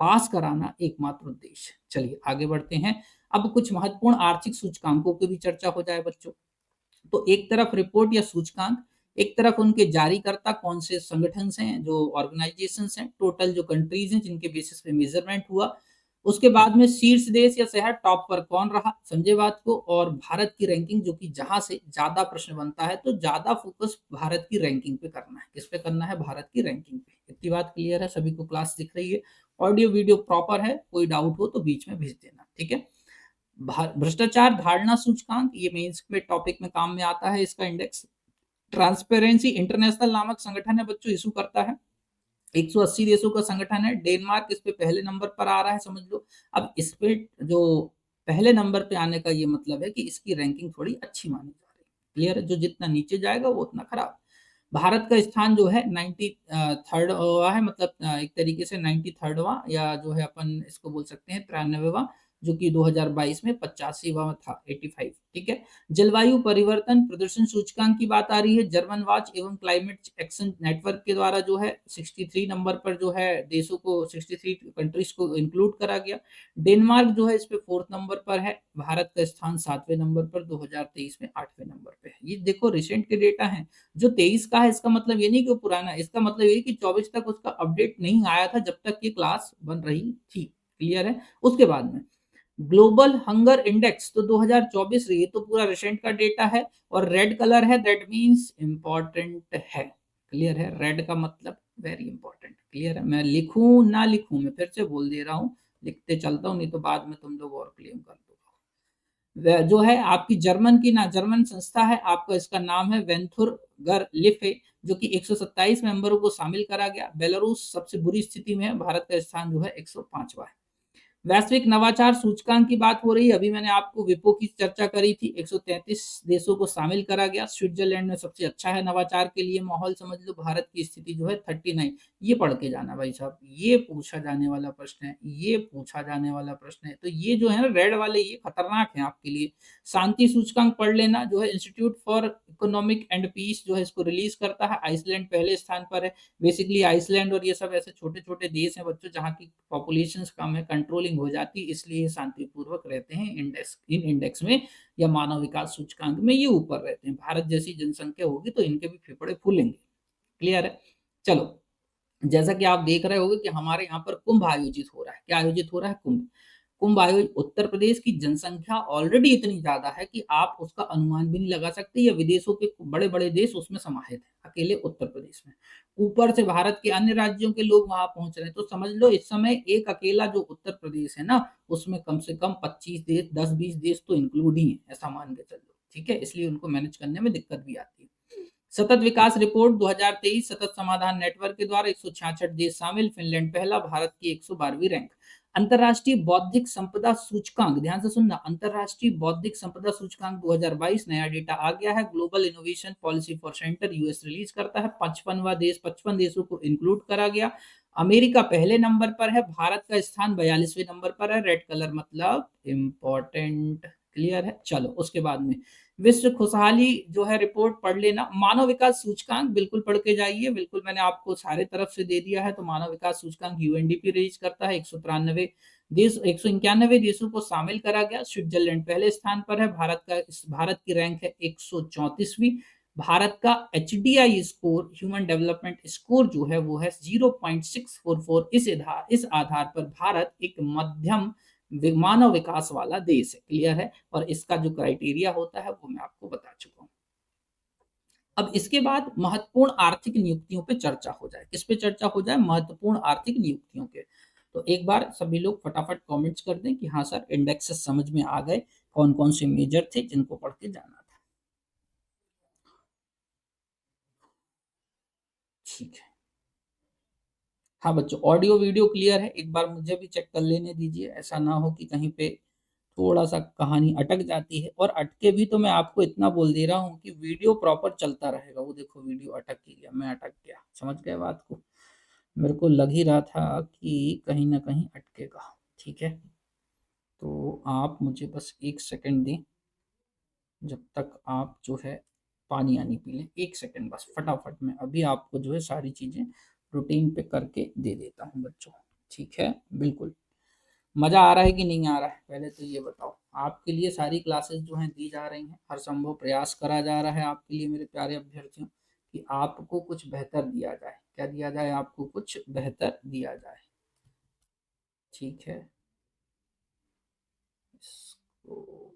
पास कराना एकमात्र उद्देश्य। चलिए आगे बढ़ते हैं। अब कुछ महत्वपूर्ण आर्थिक सूचकांकों की भी चर्चा हो जाए बच्चों। तो एक तरफ रिपोर्ट या सूचकांक, एक तरफ उनके जारीकर्ता कौन से संगठन हैं, जो ऑर्गेनाइजेशन हैं, टोटल जो कंट्रीज हैं जिनके बेसिस पे मेजरमेंट हुआ, उसके बाद में शीर्ष देश या शहर टॉप पर कौन रहा, समझे बात को, और भारत की रैंकिंग, जो कि जहां से ज्यादा प्रश्न बनता है तो ज्यादा फोकस भारत की रैंकिंग पे करना है। किस पे करना है? भारत की रैंकिंग पे। इतनी बात क्लियर है? सभी को क्लास दिख रही है? ऑडियो वीडियो प्रॉपर है? कोई डाउट हो तो बीच में भेज देना, ठीक है। भ्रष्टाचार धारणा सूचकांक, ये मेंस में टॉपिक में काम में आता है, इसका इंडेक्स। ट्रांसपेरेंसी इंटरनेशनल नामक संगठन है बच्चों, इशू करता है। 180 देशों का संगठन है। डेनमार्क इस पे पहले नंबर पर आ रहा है, समझ लो। अब इस पे जो पहले नंबर पे आने का ये मतलब है कि इसकी रैंकिंग थोड़ी अच्छी मानी जा रही है। क्लियर है? जो जितना नीचे जाएगा वो उतना खराब। भारत का स्थान जो है 93rd है, मतलब एक तरीके से 93वां, या जो है अपन इसको बोल सकते हैं 93वां, जो कि 2022 में 85वां था, 85। ठीक है। जलवायु परिवर्तन प्रदर्शन सूचकांक की बात आ रही है। जर्मन वॉच एवं क्लाइमेट एक्शन नेटवर्क के द्वारा जो है 63 नंबर पर जो है देशों को, 63 कंट्रीज को इंक्लूड करा गया। डेनमार्क जो है इस पे 4th नंबर पर है। भारत का स्थान 7वें नंबर पर 2023 में 8वें नंबर पे है। ये देखो रिसेंट के डेटा है। जो 23 का है इसका मतलब ये नहीं कि वो पुराना है, इसका मतलब ये कि 24 तक उसका अपडेट नहीं आया था जब तक ये क्लास बन रही थी। क्लियर है? उसके बाद में ग्लोबल हंगर इंडेक्स तो 2024 रही है, तो पूरा रिसेंट का डेटा है, और रेड कलर है, दैट मींस इंपॉर्टेंट है। क्लियर है? रेड का मतलब वेरी इंपॉर्टेंट। क्लियर है? मैं लिखूं ना लिखूं, मैं फिर से बोल दे रहा हूं, लिखते चलता हूं, नहीं तो बाद में तुम लोग और क्लेम कर दो। जो है आपकी जर्मन की ना, जर्मन संस्था है आपका, इसका नाम है वेंथुर गर लिफे, जो कि 127 मेंबरों को शामिल करा गया। बेलारूस सबसे बुरी स्थिति में है, भारत का स्थान जो है 105वां है। वैश्विक नवाचार सूचकांक की बात हो रही है, अभी मैंने आपको विपो की चर्चा करी थी, 133 देशों को शामिल करा गया। स्विट्जरलैंड में सबसे अच्छा है नवाचार के लिए माहौल, समझ लो। भारत की स्थिति जो है 39। ये पढ़ के जाना भाई साहब, ये पूछा जाने वाला प्रश्न है, ये पूछा जाने वाला प्रश्न है। तो ये जो है ना रेड वाले, ये खतरनाक है आपके लिए। शांति सूचकांक पढ़ लेना, जो है institute for economic and peace जो है इसको रिलीज करता है। आइसलैंड पहले स्थान पर है। बेसिकली आइसलैंड और ये सब ऐसे छोटे छोटे देश हैं बच्चों, जहाँ की पॉपुलेशन कम है, कंट्रोलिंग हो जाती है, इसलिए शांतिपूर्वक रहते हैं इंडेक्स में या मानव विकास सूचकांक में ये ऊपर रहते हैं। भारत जैसी जनसंख्या होगी तो इनके भी फेफड़े फूलेंगे। क्लियर है? चलो, जैसा कि आप देख रहे होंगे कि हमारे यहाँ पर कुंभ आयोजित हो रहा है। क्या आयोजित हो रहा है? कुंभ। कुंभ आयोजित, उत्तर प्रदेश की जनसंख्या ऑलरेडी इतनी ज्यादा है कि आप उसका अनुमान भी नहीं लगा सकते, या विदेशों के बड़े बड़े देश उसमें समाहित है, अकेले उत्तर प्रदेश में। ऊपर से भारत के अन्य राज्यों के लोग वहां पहुंच रहे हैं, तो समझ लो इस समय एक अकेला जो उत्तर प्रदेश है ना, उसमें कम से कम 25 देश, 10-20 देश तो इंक्लूड ही है, ऐसा मान के चलो। ठीक है, इसलिए उनको मैनेज करने में दिक्कत भी आती है। सतत विकास रिपोर्ट 2023 सतत समाधान नेटवर्क के द्वारा 166 देश शामिल, फिनलैंड पहला, भारत की 112वीं रैंक। अंतरराष्ट्रीय बौद्धिक संपदा सूचकांक, ध्यान से सुनना, अंतरराष्ट्रीय बौद्धिक संपदा सूचकांक 2022 नया डेटा आ गया है। Global innovation policy for centre US release करता है। 55वां देश, 55 देशों को इंक्लूड करा गया। अमेरिका पहले नंबर पर है, भारत का स्थान 42वें नंबर पर है। रेड कलर मतलब इंपॉर्टेंट। क्लियर है? चलो उसके बाद में विश्व खुशहाली जो है रिपोर्ट पढ़ लेना। मानव विकास सूचकांक बिल्कुल पढ़ के जाइए, बिल्कुल मैंने आपको सारे तरफ से दे दिया है। तो मानव विकास सूचकांक यूएनडीपी रिलीज करता है। 193 देश, 191 देशों को शामिल करा गया। स्विट्जरलैंड पहले स्थान पर है। भारत की रैंक है 134वीं। भारत का HDI score, human development score जो है वो है 0.644। इस आधार पर भारत एक मध्यम मानव विकास वाला देश है। क्लियर है? और इसका जो क्राइटेरिया होता है वो मैं आपको बता चुका हूं। अब इसके बाद महत्वपूर्ण आर्थिक नियुक्तियों पे चर्चा हो जाए। किस पे चर्चा हो जाए? महत्वपूर्ण आर्थिक नियुक्तियों के। तो एक बार सभी लोग फटाफट कमेंट्स कर दें कि हाँ सर इंडेक्सेस समझ में आ गए, कौन कौन से मेजर थे जिनको पढ़ के जाना था। ठीक है। हाँ बच्चों, ऑडियो वीडियो क्लियर है? एक बार मुझे भी चेक कर लेने दीजिए, ऐसा ना हो कि कहीं पे थोड़ा सा कहानी अटक जाती है। और अटके भी तो मैं आपको इतना बोल दे रहा हूँ कि वीडियो प्रॉपर चलता रहेगा। वो देखो वीडियो अटक ही गया, मैं अटक गया, समझ गए बात को? मेरे को लग ही रहा था कि कहीं ना कहीं अटकेगा। ठीक है, तो आप मुझे बस 1 सेकंड दें, जब तक आप जो है पानी आनी पी लें। 1 सेकंड बस, फटाफट में अभी आपको जो है सारी चीजें रूटीन पे करके दे देता हूँ बच्चों। ठीक है, बिल्कुल। मजा आ रहा है कि नहीं आ रहा है, पहले तो ये बताओ। आपके लिए सारी क्लासेस जो हैं दी जा रही हैं, हर संभव प्रयास करा जा रहा है आपके लिए मेरे प्यारे अभ्यर्थियों, कि आपको कुछ बेहतर दिया जाए। क्या दिया जाए? आपको कुछ बेहतर दिया जाए। ठीक है, इसको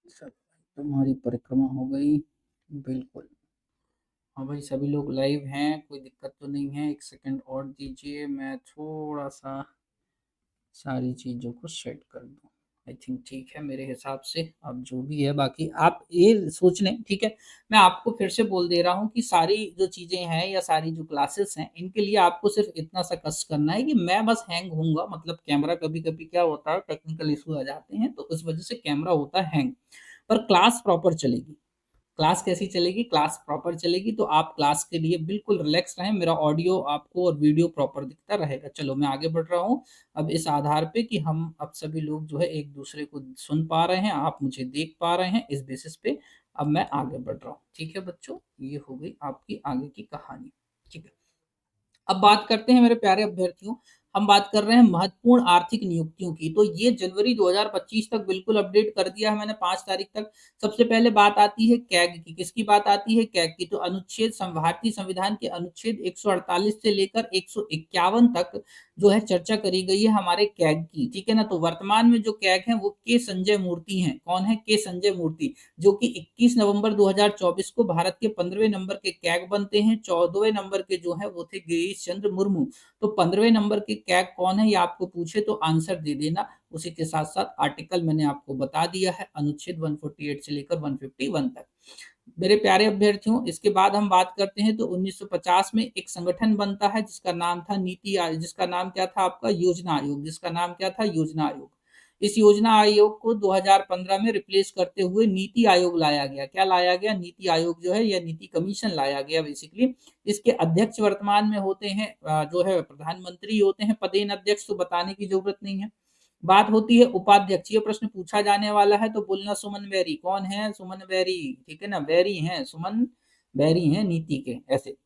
सब, तुम्हारी परिक्रमा हो गई। बिल्कुल। हाँ भाई, सभी लोग लाइव हैं, कोई दिक्कत तो नहीं है? 1 सेकंड और दीजिए, मैं थोड़ा सा सारी चीज़ों को सेट कर दूं। आई थिंक ठीक है मेरे हिसाब से। अब जो भी है बाकी आप ये सोच लें। ठीक है, मैं आपको फिर से बोल दे रहा हूँ कि सारी जो चीज़ें हैं या सारी जो क्लासेस हैं, इनके लिए आपको सिर्फ इतना सा कष्ट करना है कि मैं बस हैंग होऊंगा, मतलब कैमरा कभी कभी क्या होता है, टेक्निकल इशू आ जाते हैं, तो उस वजह से कैमरा होता है हैंग। पर क्लास प्रॉपर चलेगी। क्लास कैसी चलेगी? क्लास प्रॉपर चलेगी। तो आप क्लास के लिए बिल्कुल रिलैक्स रहें, मेरा ऑडियो आपको और वीडियो प्रॉपर दिखता रहेगा। चलो मैं आगे बढ़ रहा हूँ। अब इस आधार पे कि हम अब सभी लोग जो है एक दूसरे को सुन पा रहे हैं, आप मुझे देख पा रहे हैं, इस बेसिस पे अब मैं आगे बढ़ रहा हूँ। ठीक है बच्चों, ये हो गई आपकी आगे की कहानी। ठीक है, अब बात करते हैं मेरे प्यारे अभ्यर्थियों, हम बात कर रहे हैं महत्वपूर्ण आर्थिक नियुक्तियों की। तो ये जनवरी 2025 तक बिल्कुल अपडेट कर दिया है मैंने 5 तारीख तक। सबसे पहले बात आती है कैग की। किसकी बात आती है? कैग की। तो भारतीय संविधान के अनुच्छेद 148 से लेकर 151 तक जो है चर्चा करी गई है हमारे कैग की, ठीक है ना? तो वर्तमान में जो कैग हैं वो के संजय मूर्ति हैं। कौन है? के संजय मूर्ति, जो कि 21 नवंबर 2024 को भारत के 15वें नंबर के कैग बनते हैं। 14वें नंबर के जो है वो थे गिरीश चंद्र मुर्मू। तो 15वें नंबर के कैग कौन है ये आपको पूछे तो आंसर दे देना। उसी के साथ-साथ आर्टिकल मैंने आपको बता दिया है, अनुच्छेद 148 से लेकर 151 तक। मेरे प्यारे अभ्यर्थियों, इसके बाद हम बात करते हैं तो 1950 में एक संगठन बनता है जिसका नाम क्या था आपका? योजना आयोग। जिसका नाम क्या था? योजना आयोग। इस योजना आयोग को 2015 में रिप्लेस करते हुए नीति आयोग लाया गया। क्या लाया गया? नीति आयोग जो है या नीति कमीशन लाया गया बेसिकली। इसके अध्यक्ष वर्तमान में होते हैं जो है प्रधानमंत्री होते हैं। पदेन अध्यक्ष तो बताने की जरूरत नहीं है। बात होती है उपाध्यक्ष। ये प्रश्न पूछा जाने वाला है तो बोलना सुमन बेरी। कौन है? सुमन बेरी, ठीक है ना? बेरी हैं, सुमन बेरी हैं नीति के ऐसे।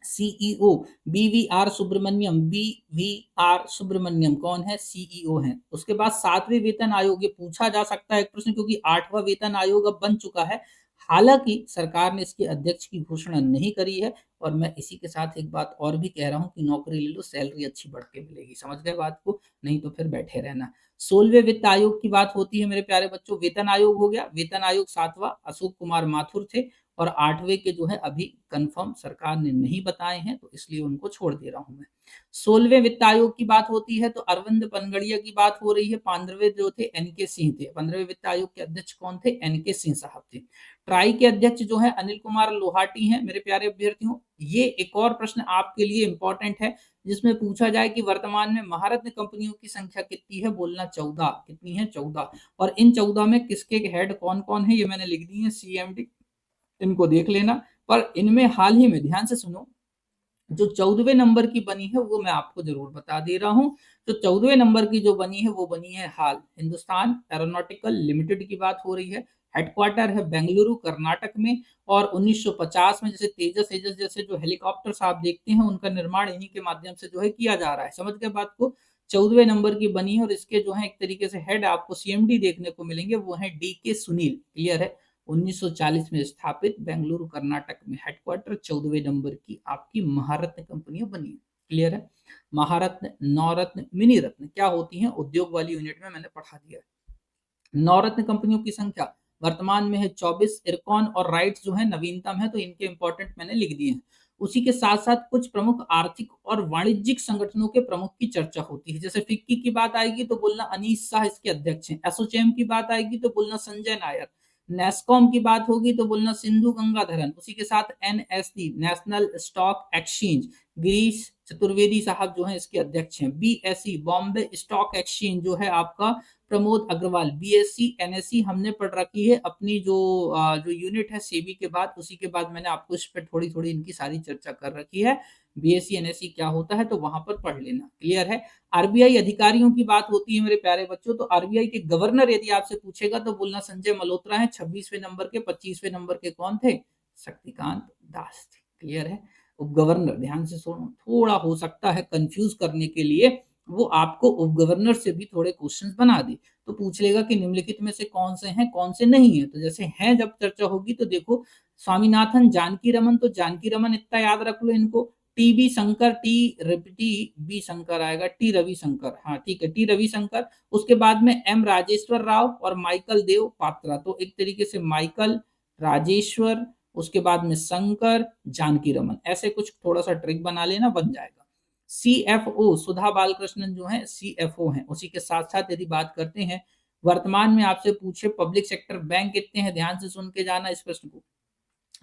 सीईओ बीवीआर सुब्रमण्यम। बीवीआर सुब्रमण्यम कौन है? सीईओ हैं। उसके बाद 7वें वेतन आयोग। ये पूछा जा सकता है एक प्रश्न, क्योंकि 8वां वेतन आयोग अब बन चुका है। हालांकि सरकार ने इसके अध्यक्ष की घोषणा नहीं करी है। और मैं इसी के साथ एक बात और भी कह रहा हूं कि नौकरी ले लो, सैलरी अच्छी बढ़ के मिलेगी। समझ गए बात को? नहीं तो फिर बैठे रहना। 16वें वित्त आयोग की बात होती है मेरे प्यारे बच्चों। वेतन आयोग हो गया। वेतन आयोग 7वां अशोक कुमार माथुर थे। और 8वें के जो है अभी कंफर्म सरकार ने नहीं बताए हैं, तो इसलिए उनको छोड़ दे रहा हूं मैं। 16वें वित्त आयोग की बात होती है तो अरविंद पनगड़िया की बात हो रही है। 15वें जो थे एनके सिंह थे। 15वें वित्त आयोग के अध्यक्ष कौन थे? एनके सिंह साहब थे। ट्राई के अध्यक्ष जो है अनिल कुमार लोहाटी हैं मेरे प्यारे अभ्यर्थियों। ये एक और प्रश्न आपके लिए इंपॉर्टेंट है, जिसमें पूछा जाए कि वर्तमान में महारत्न कंपनियों की संख्या कितनी है? बोलना 14। कितनी है? 14। और इन 14 में किसके हेड कौन कौन है ये मैंने लिख दी है, सीएमडी। इनको देख लेना। पर इनमें हाल ही में ध्यान से सुनो, जो 14वें नंबर की बनी है वो मैं आपको जरूर बता दे रहा हूं। तो 14वें नंबर की जो बनी है वो बनी है हाल हिंदुस्तान एरोनॉटिकल लिमिटेड की बात हो रही है। हेडक्वार्टर है बेंगलुरु कर्नाटक में। और 1950 में जैसे तेजस एजस जैसे जो हेलीकॉप्टर्स आप देखते हैं उनका निर्माण इन्हीं के माध्यम से जो है किया जा रहा है। समझ गए बात को? 14वें नंबर की बनी है और इसके जो है एक तरीके से हेड आपको सीएमडी देखने को मिलेंगे, वो है डी के सुनील। क्लियर है? 1940 में स्थापित बेंगलुरु कर्नाटक में हेडक्वार्टर 14वें नंबर की आपकी महारत्न कंपनियां बनी है। क्लियर है? महारत्न, नवरत्न, मिनी रत्न क्या होती हैं? उद्योग वाली यूनिट में मैंने पढ़ा दिया है। नवरत्न कंपनियों की संख्या वर्तमान में है 24। इरकॉन और राइट्स जो है नवीनतम है, तो इनके इंपॉर्टेंट मैंने लिख दिए हैं। उसी के साथ साथ कुछ प्रमुख आर्थिक और वाणिज्यिक संगठनों के प्रमुख की चर्चा होती है। जैसे फिक्की की बात आएगी तो बोलना अनीस शाह इसके अध्यक्ष हैं। एसोचैम की बात आएगी तो बोलना संजय नायर। नेस्कॉम की बात होगी तो बोलना सिंधु गंगाधरन। उसी के साथ NSD national stock exchange, Girish Chaturvedi साहब जो है इसके अध्यक्ष हैं। बीएसई बॉम्बे स्टॉक एक्सचेंज जो है आपका प्रमोद अग्रवाल। बीएससी एनएससी हमने पढ़ रखी है अपनी जो यूनिट है सेबी के बाद। उसी के बाद मैंने आपको इस पर थोड़ी थोड़ी इनकी सारी चर्चा कर रखी है। बीएससी एनएससी क्या होता है तो वहां पर पढ़ लेना। क्लियर है? आरबीआई अधिकारियों की बात होती है मेरे प्यारे बच्चों। तो आरबीआई के गवर्नर यदि आपसे पूछेगा तो बोलना संजय मल्होत्रा है। 26वें नंबर के। 25वें नंबर के कौन थे? शक्तिकांत दास थे। क्लियर है? उप गवर्नर, ध्यान से सुनो, थोड़ा हो सकता है कंफ्यूज करने के लिए वो आपको उप गवर्नर से भी थोड़े क्वेश्चंस बना दे। तो पूछ लेगा कि निम्नलिखित में से कौन से हैं कौन से नहीं है। तो जैसे हैं जब चर्चा होगी तो देखो, स्वामीनाथन जानकी रमन। तो जानकी रमन इतना याद रख लो इनको। टी बी शंकर, टी बी शंकर आएगा, टी रविशंकर। हाँ ठीक है, टी रविशंकर। उसके बाद में एम राजेश्वर राव और माइकल देव पात्रा। तो एक तरीके से माइकल, राजेश्वर, उसके बाद में शंकर, जानकी रमन, ऐसे कुछ थोड़ा सा ट्रिक बना लेना, बन जाएगा। सीएफओ सुधा बालकृष्णन जो है सीएफओ हैं। उसी के साथ साथ यदि बात करते हैं वर्तमान में आपसे पूछे पब्लिक सेक्टर बैंक कितने हैं, ध्यान से सुन के जाना इस प्रश्न को।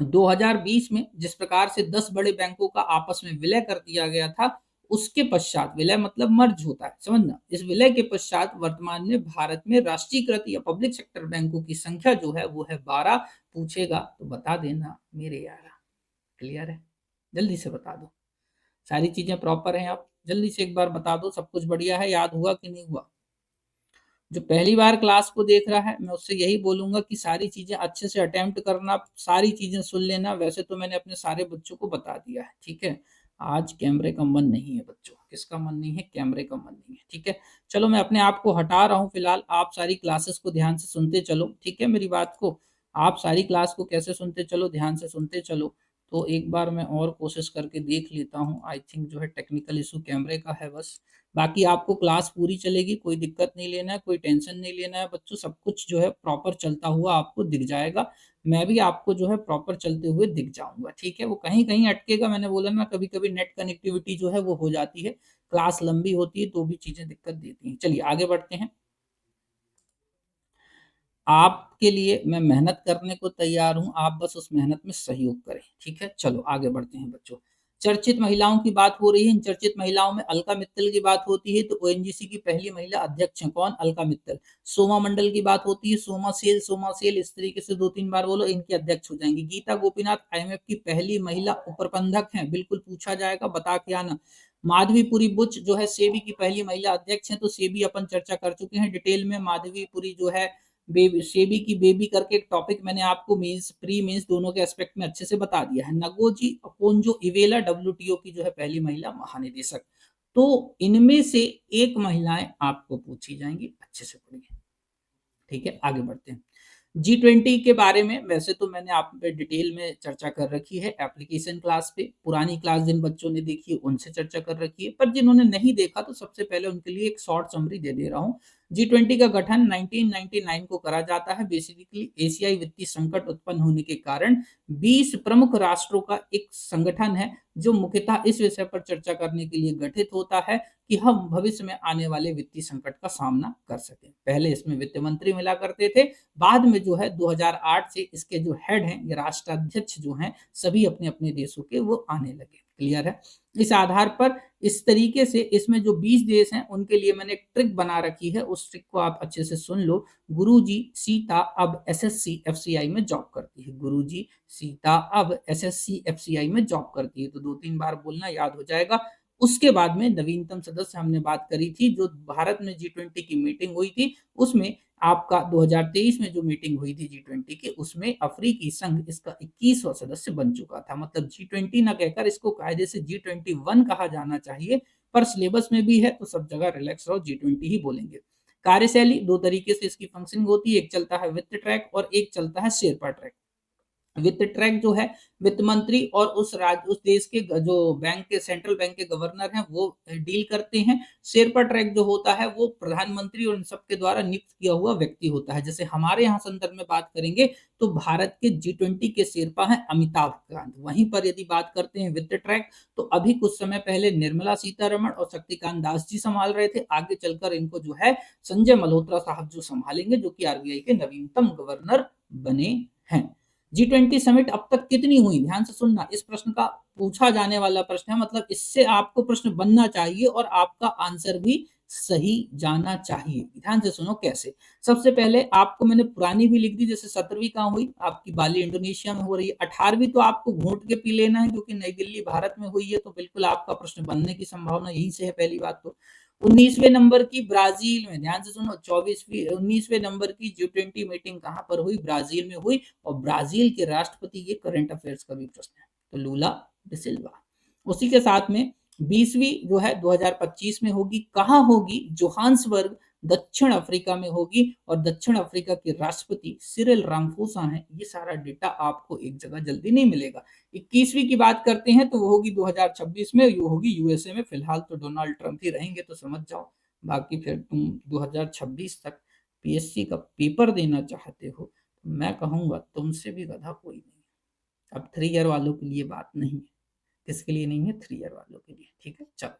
2020 में जिस प्रकार से 10 बड़े बैंकों का आपस में विलय कर दिया गया था, उसके पश्चात, विलय मतलब मर्ज होता है समझना, इस विलय के पश्चात वर्तमान में भारत में राष्ट्रीयकृत या पब्लिक सेक्टर बैंकों की संख्या जो है वो है 12। पूछेगा तो बता देना मेरे यारा। क्लियर है? जल्दी से बता दो। सारी चीजें प्रॉपर हैं, आप जल्दी से एक बार बता दो। सब कुछ बढ़िया है? याद हुआ कि नहीं हुआ? जो पहली बार क्लास को देख रहा है मैं उससे यही बोलूंगा कि सारी चीजें अच्छे से अटेम्प्ट करना, सारी चीजें सुन लेना। वैसे तो मैंने अपने सारे बच्चों को बता दिया है, ठीक है। आज कैमरे का मन नहीं है बच्चों, किसका मन नहीं है? कैमरे का मन नहीं है, ठीक है। चलो मैं अपने आप को हटा रहा हूँ फिलहाल, आप सारी क्लासेस को ध्यान से सुनते चलो, ठीक है मेरी बात को। आप सारी क्लास को कैसे सुनते चलो, ध्यान से सुनते चलो। तो एक बार मैं और कोशिश करके देख लेता हूँ, आई थिंक जो है टेक्निकल इशू कैमरे का है बस। बाकी आपको क्लास पूरी चलेगी, कोई दिक्कत नहीं लेना है, कोई टेंशन नहीं लेना है बच्चों, सब कुछ जो है प्रॉपर चलता हुआ आपको दिख जाएगा। मैं भी आपको जो है प्रॉपर चलते हुए दिख जाऊँगा, ठीक है? वो कहीं-कहीं अटकेगा, मैंने बोला ना कभी-कभी नेट कनेक्टिविटी जो है वो हो जाती है, क्लास लंबी होती है तो भी चीज़ें दिक्कत देती हैं। चलिए आगे बढ़ते हैं। आपके लिए मैं मेहनत करने को तैयार हूँ, आप बस उस मेहनत में सहयोग करें, ठीक है? चलो आगे बढ़ते हैं बच्चों। चर्चित महिलाओं की बात हो रही है, इन चर्चित महिलाओं में अलका मित्तल की बात होती है, तो ओएनजीसी की पहली महिला अध्यक्ष हैं कौन? अलका मित्तल। सोमा मंडल की बात होती है, सोमा सेल इस तरीके से 2-3 बार बोलो, इनकी अध्यक्ष हो जाएँगी। गीता गोपीनाथ आईएमएफ की पहली महिला उपप्रबंधक हैं, बिल्कुल पूछा जाएगा, बता के आना। माधवीपुरी बुच जो है सेबी की पहली महिला अध्यक्ष हैं, तो सेबी अपन चर्चा कर चुके हैं डिटेल में। माधवीपुरी जो है बेबी सेबी की बेबी करके एक टॉपिक मैंने आपको मेंस प्री मेंस दोनों के एस्पेक्ट में अच्छे से बता दिया है। नगोजी ओकोंजो इवेला डब्ल्यूटीओ की जो है पहली महिला महानिदेशक। तो इनमें से एक महिलाएं आपको पूछी जाएंगी, अच्छे से पढ़िए, ठीक है। आगे बढ़ते हैं। G20 के बारे में वैसे तो मैंने आप पे डिटेल में चर्चा कर रखी है एप्लीकेशन क्लास पे, पुरानी क्लास जिन बच्चों ने देखी है उनसे चर्चा कर रखी है, पर जिन्होंने नहीं देखा तो सबसे पहले उनके लिए एक शॉर्ट समरी दे दे रहा हूँ। G20 का गठन 1999 को करा जाता है। बेसिकली एशियाई वित्तीय संकट उत्पन्न होने के कारण 20 प्रमुख राष्ट्रों का एक संगठन है जो मुख्यतः इस विषय पर चर्चा करने के लिए गठित होता है कि हम भविष्य में आने वाले वित्तीय संकट का सामना कर सकें। पहले इसमें वित्त मंत्री मिला करते थे, बाद में जो है 2008 से इसके जो हेड हैं, ये राष्ट्राध्यक्ष जो हैं, सभी अपने-अपने देशों के वो आने लगे। क्लियर है? इस आधार पर इस तरीके से इसमें जो 20 देश हैं, उनके लिए मैंने एक ट्रिक बना रखी है, उस ट्रिक को आप अच्छे से सुन लो। गुरुजी सीता अब एसएससी एफसीआई में जॉब करती है। गुरुजी सीता अब एसएससी एफसीआई में जॉब करती है, तो 2-3 बार बोलना याद हो जाएगा। उसके बाद में नवीनतम सदस्य हमने बात करी थी, जो भारत में G20 की मीटिंग हुई थी, उसमें आपका 2023 में जो मीटिंग हुई थी G20 की, उसमें अफ्रीकी संघ इसका 21वां सदस्य बन चुका था। मतलब G20 ना कहकर इसको कायदे से G21 कहा जाना चाहिए, पर सिलेबस में भी है तो सब जगह रिलैक्स रहो, G20 ही बोलेंगे। कार्यशैली 2 तरीके से इसकी फंक्शनिंग होती है, एक चलता है वित्त ट्रैक और एक चलता है शेरपा ट्रैक। वित्त ट्रैक जो है वित्त मंत्री और उस देश के जो बैंक के सेंट्रल बैंक के गवर्नर हैं वो डील करते हैं। शेरपा ट्रैक जो होता है वो प्रधानमंत्री और इन सबके द्वारा नियुक्त किया हुआ व्यक्ति होता है। जैसे हमारे यहाँ संदर्भ में बात करेंगे तो भारत के G20 के शेरपा हैं अमिताभ कांत। वहीं पर यदि बात करते हैं वित्त ट्रैक, तो अभी कुछ समय पहले निर्मला सीतारमण और शक्तिकांत दास जी संभाल रहे थे। आगे चलकर इनको जो है संजय मल्होत्रा साहब जो संभालेंगे, जो कि आरबीआई के नवीनतम गवर्नर बने हैं। G20 समिट अब तक कितनी हुई? ध्यान से सुनना, इस प्रश्न का पूछा जाने वाला प्रश्न है, मतलब इससे आपको प्रश्न बनना चाहिए और आपका आंसर भी सही जाना चाहिए। ध्यान से सुनो कैसे। सबसे पहले आपको मैंने पुरानी भी लिख दी, जैसे 17वीं कहाँ हुई? आपकी बाली इंडोनेशिया में हो रही है। 18वीं तो आपको घूंट के पी लेना है क्योंकि नई दिल्ली भारत में हुई है, तो बिल्कुल आपका प्रश्न बनने की संभावना यहीं से है पहली बात तो। 19वें नंबर की ब्राजील में, ध्यान से सुनो, 19वें नंबर की G20 मीटिंग कहाँ पर हुई? ब्राजील में हुई, और ब्राजील के राष्ट्रपति, ये करंट अफेयर्स का भी प्रश्न है, तो लूला डी सिल्वा। उसी के साथ में 20वीं जो है 2025 में होगी, कहाँ होगी? जोहान्सबर्ग, दक्षिण अफ्रीका में होगी, और दक्षिण अफ्रीका के राष्ट्रपति सिरिल रामफोसा हैं। ये सारा डेटा आपको एक जगह जल्दी नहीं मिलेगा। 21वीं की बात करते हैं तो वो होगी 2026 में, ये होगी यूएसए में। फिलहाल तो डोनाल्ड ट्रंप ही रहेंगे, तो समझ जाओ। बाकी फिर तुम 2026 तक पीएससी का पेपर देना चाहते हो, तो मैं कहूंगा तुमसे भी गधा कोई नहीं। अब 3 ईयर वालों के लिए बात नहीं है। किसके लिए नहीं है? 3 ईयर वालों के लिए, ठीक है। चलो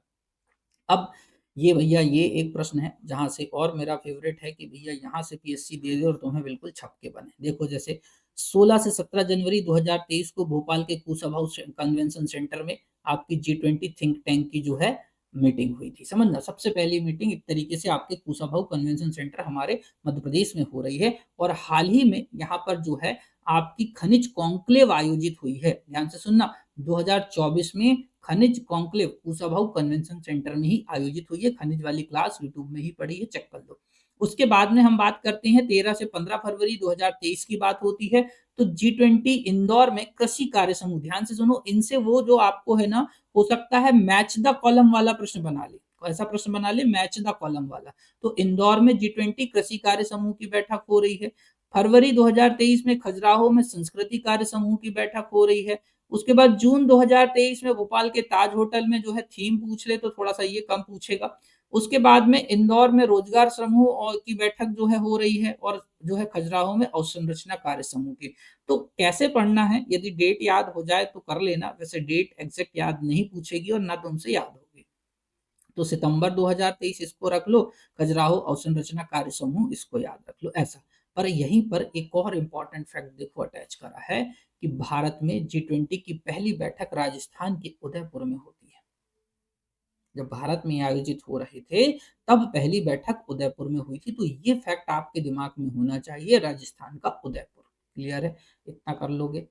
अब ये भैया ये एक प्रश्न है जहां से, और मेरा फेवरेट है कि भैया यहाँ से पीएससी दे दे और तुम्हें बिल्कुल छपके बने। देखो जैसे 16 से 17 जनवरी 2023 को भोपाल के कुशाभाऊ कन्वेंशन सेंटर में आपकी G20 थिंक टैंक की जो है मीटिंग हुई थी। समझना, सबसे पहली मीटिंग एक तरीके से आपके कुशाभाऊ कन्वेंशन सेंटर हमारे मध्य प्रदेश में हो रही है, और हाल ही में यहाँ पर जो है आपकी खनिज कॉन्क्लेव आयोजित हुई है। ध्यान से सुनना, 2024 में खनिज कॉन्क्लेव कुशाभाऊ कन्वेंशन सेंटर में ही आयोजित हुई है। खनिज वाली क्लास यूट्यूब में ही पड़ी है, चेक कर लो। उसके बाद में हम बात करते हैं 13 से 15 फरवरी 2023 की बात होती है। तो G20 इंदौर में कृषि कार्य समूह, ध्यान से सुनो, इनसे वो जो आपको है ना, हो सकता है मैच द कॉलम वाला प्रश्न बना ले, ऐसा प्रश्न बना ले मैच द कॉलम वाला। तो इंदौर में G20 कृषि कार्य समूह की बैठक हो रही है। फरवरी 2023 में खजुराहो में संस्कृति कार्य समूह की बैठक हो रही है। उसके बाद जून 2023 में भोपाल के ताज होटल में जो है थीम पूछ ले तो थोड़ा सा ये कम पूछेगा। उसके बाद में इंदौर में रोजगार समूह और की बैठक जो है हो रही है, और जो है खजुराहो में अवसंरचना कार्य समूह की। तो कैसे पढ़ना है, यदि डेट याद हो जाए तो कर लेना, वैसे डेट एग्जैक्ट याद नहीं पूछेगी और ना तुमसे याद होगी। तो सितंबर 2023 इसको रख लो, खजुराहो अवसंरचना कार्य समूह इसको याद रख लो, ऐसा। पर यहीं पर एक और इम्पॉर्टेंट फैक्ट देखो अटैच करा है कि भारत में G20 की पहली बैठक राजस्थान के उदयपुर में होती है। जब भारत में आयोजित हो रहे थे तब पहली बैठक उदयपुर में हुई थी। तो ये फैक्ट आपके दिमाग में होना चाहिए, राजस्थान का उदयपुर। क्लियर है, इतना कर लोगे?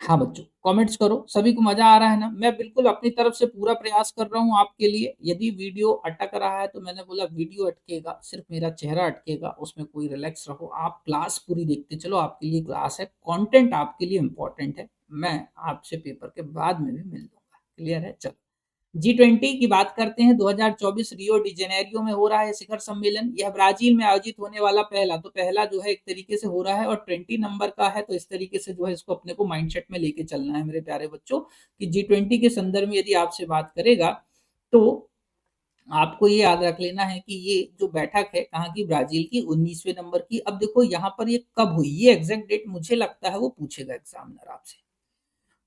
हाँ बच्चों, कमेंट्स करो, सभी को मजा आ रहा है ना? मैं बिल्कुल अपनी तरफ से पूरा प्रयास कर रहा हूँ आपके लिए। यदि वीडियो अटक रहा है तो मैंने बोला वीडियो अटकेगा, सिर्फ मेरा चेहरा अटकेगा, उसमें कोई रिलैक्स रहो। आप क्लास पूरी देखते चलो, आपके लिए क्लास है, कंटेंट आपके लिए इंपॉर्टेंट है। मैं आपसे पेपर के बाद में भी मिल लूंगा। क्लियर है? चलो, G20 की बात करते हैं। 2024 रियो डी जेनेरियो में हो रहा है शिखर सम्मेलन। यह ब्राजील में आयोजित होने वाला पहला जो है एक तरीके से हो रहा है, और 20 नंबर का है। तो इस तरीके से जो है इसको अपने को माइंडसेट में लेके चलना है मेरे प्यारे बच्चों, कि G20 के संदर्भ में यदि आपसे बात करेगा तो आपको ये याद रख लेना है कि ये जो बैठक है कहाँ की, ब्राजील की, 19वें नंबर की। अब देखो यहाँ पर ये कब हुई, ये एग्जैक्ट डेट मुझे लगता है वो पूछेगा एग्जामिनर आपसे।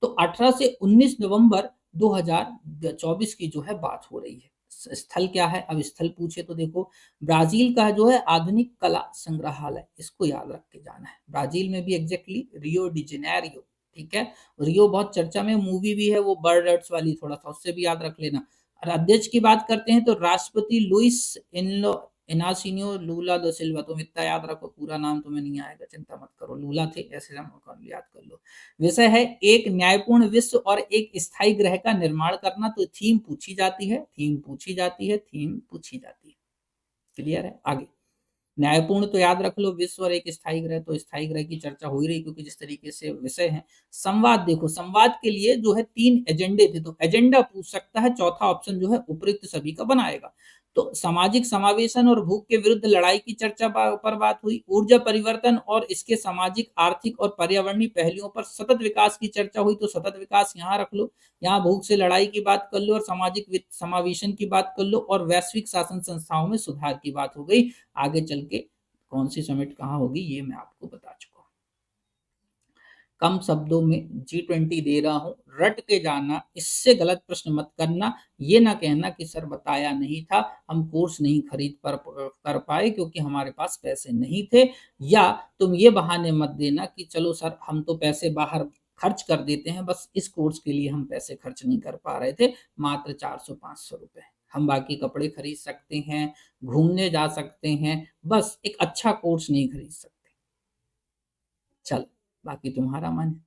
तो 18 से 19 नवंबर 2024 की जो है बात हो रही है। स्थल क्या है? अब स्थल पूछे तो देखो, ब्राजील का जो है आधुनिक कला संग्रहालय, इसको याद रख के जाना है। ब्राजील में भी एग्जैक्टली रियो डी जेनेरियो, ठीक है। रियो बहुत चर्चा में, मूवी भी है वो बर्ड अर्ट्स वाली, थोड़ा सा उससे भी याद रख लेना। और अध्यक्ष की बात करते हैं तो राष्ट्रपति लुइस इनलो इनासिनियो लूला द सिल्वा। तुम इतना याद रखो, पूरा नाम तुम्हें नहीं आएगा, चिंता मत करो, लूला थे ऐसे नाम याद कर लो। विषय है एक न्यायपूर्ण विश्व और एक स्थायी ग्रह का निर्माण करना। तो थीम पूछी जाती है, थीम पूछी जाती है, थीम पूछी जाती है। क्लियर है? आगे, न्यायपूर्ण तो याद रख लो, विश्व और एक स्थायी ग्रह, तो स्थायी ग्रह की चर्चा हो ही रही, क्योंकि जिस तरीके से विषय है। संवाद देखो, संवाद के लिए जो है 3 एजेंडे थे, तो एजेंडा पूछ सकता है, चौथा ऑप्शन जो है उपयुक्त सभी का बनाएगा। तो सामाजिक समावेशन और भूख के विरुद्ध लड़ाई की चर्चा पर बात हुई। ऊर्जा परिवर्तन और इसके सामाजिक, आर्थिक और पर्यावरणीय पहलुओं पर सतत विकास की चर्चा हुई। तो सतत विकास यहाँ रख लो, यहाँ भूख से लड़ाई की बात कर लो, और सामाजिक समावेशन की बात कर लो, और वैश्विक शासन संस्थाओं में सुधार की बात हो गई। आगे चल के कौन सी समिट कहाँ होगी ये मैं आपको बता चुका हूँ। कम शब्दों में G20 दे रहा हूँ, रट के जाना, इससे गलत प्रश्न मत करना। ये ना कहना कि सर बताया नहीं था, हम कोर्स नहीं खरीद कर पाए क्योंकि हमारे पास पैसे नहीं थे। या तुम ये बहाने मत देना कि चलो सर हम तो पैसे बाहर खर्च कर देते हैं, बस इस कोर्स के लिए हम पैसे खर्च नहीं कर पा रहे थे, मात्र 400-500 रुपए, हम बाकी कपड़े खरीद सकते हैं, घूमने जा सकते हैं, बस एक अच्छा कोर्स नहीं खरीद सकते। चल, बाकी तुम्हारा मन है।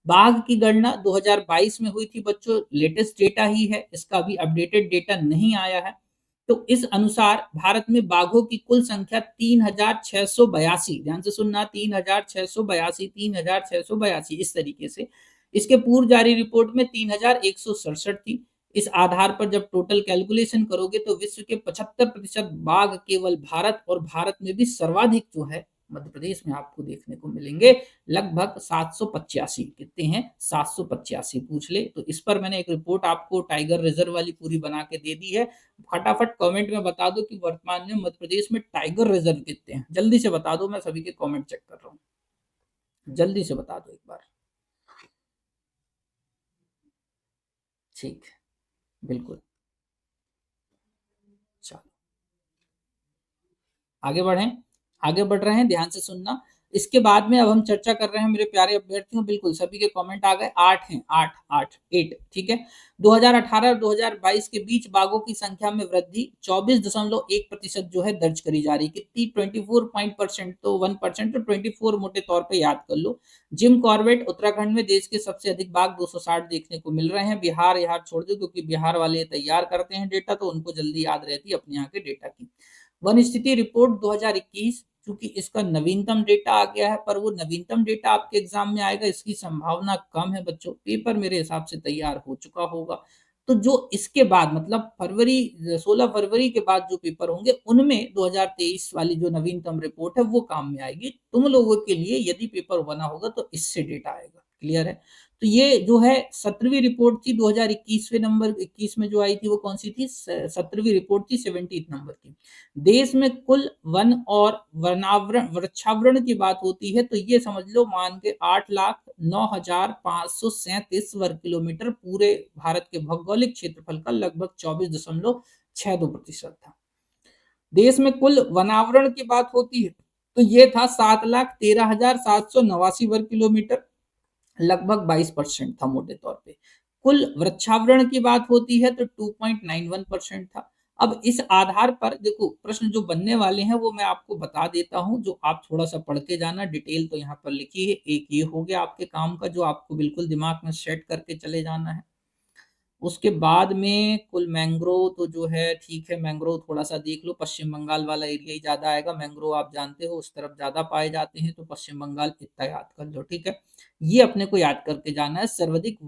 बाघ की गणना 2022 में हुई थी बच्चों, लेटेस्ट डेटा ही है, इसका अभी अपडेटेड डेटा नहीं आया है। तो इस अनुसार भारत में बाघों की कुल संख्या 3682, ध्यान से सुनना, 3682, 3682 इस तरीके से। इसके पूर्व जारी रिपोर्ट में 3167 थी। इस आधार पर जब टोटल कैलकुलेशन करोगे तो विश्व के 75% बाघ केवल भारत, और भारत में भी सर्वाधिक जो है मध्य प्रदेश में आपको देखने को मिलेंगे, लगभग 785। कितने हैं? 785 पूछ ले तो। इस पर मैंने एक रिपोर्ट आपको टाइगर रिजर्व वाली पूरी बना के दे दी है। फटाफट कमेंट में बता दो कि वर्तमान में मध्य प्रदेश में टाइगर रिजर्व कितने हैं, जल्दी से बता दो, मैं सभी के कमेंट चेक कर रहा हूँ, जल्दी से बता दो एक बार। ठीक है, बिल्कुल। चलो आगे बढ़ें, आगे बढ़ रहे हैं, ध्यान से सुनना। इसके बाद में अब हम चर्चा कर रहे हैं मेरे प्यारे अभ्यर्थियों, बिल्कुल सभी के कमेंट आ गए। 8 हैं, 8 8 8, ठीक है। 2018 और 2022 के बीच बाघों की संख्या में वृद्धि 24.1% जो है दर्ज करी जा रही। कितनी? 24%, तो 1%, तो 24 मोटे तौर पे याद कर लो। जिम कॉर्बेट, उत्तराखंड में देश के सबसे अधिक बाघ 260 देखने को मिल रहे हैं। बिहार यहाँ छोड़ दो, क्योंकि बिहार वाले तैयार करते हैं डेटा, तो उनको जल्दी याद रहती है अपने यहाँ के डेटा की। वन स्थिति रिपोर्ट 2021 क्योंकि इसका नवीनतम डेटा आ गया है, पर वो नवीनतम डेटा आपके एग्ज़ाम में आएगा इसकी संभावना कम है बच्चों। पेपर मेरे हिसाब से तैयार हो चुका होगा। तो जो इसके बाद मतलब 16 फरवरी के बाद जो पेपर होंगे, उनमें 2023 वाली जो नवीनतम रिपोर्ट है, वो काम में आएगी। तुम लोगों के लिए यदि पेपर बना होगा, तो इससे डेटा आएगा। क्लियर है? तो ये जो है 17वीं रिपोर्ट थी 2021वें नंबर 21 में जो आई थी वो कौन-सी थी? 17वीं रिपोर्ट थी 17th नंबर की। देश में कुल वन और वृक्षावरण की बात होती है तो ये समझ लो मान के 8,09,537 वर्ग किलोमीटर पूरे भारत के भौगोलिक क्षेत्रफल का लगभग 24.62% था। देश में कुल वनावरण की बात होती है तो ये था 7,13,789 वर्ग किलोमीटर, लगभग 22% था मोटे तौर पे। कुल वृक्षावरण की बात होती है तो 2.91% था। अब इस आधार पर देखो प्रश्न जो बनने वाले हैं वो मैं आपको बता देता हूँ, जो आप थोड़ा-सा पढ़ के जाना, डिटेल तो यहाँ पर लिखी है। एक ये हो गया आपके काम का जो आपको बिल्कुल दिमाग में सेट करके चले जाना है। उसके बाद में कुल मैंग्रोव तो जो है ठीक है, मैंग्रोव थोड़ा-सा देख लो, पश्चिम बंगाल वाला एरिया ही ज़्यादा आएगा। मैंग्रोव आप जानते हो उस तरफ ज़्यादा पाए जाते हैं, तो पश्चिम बंगाल इतना याद कर लो, ठीक है? ये अपने को याद करके जाना है। सर्वाधिक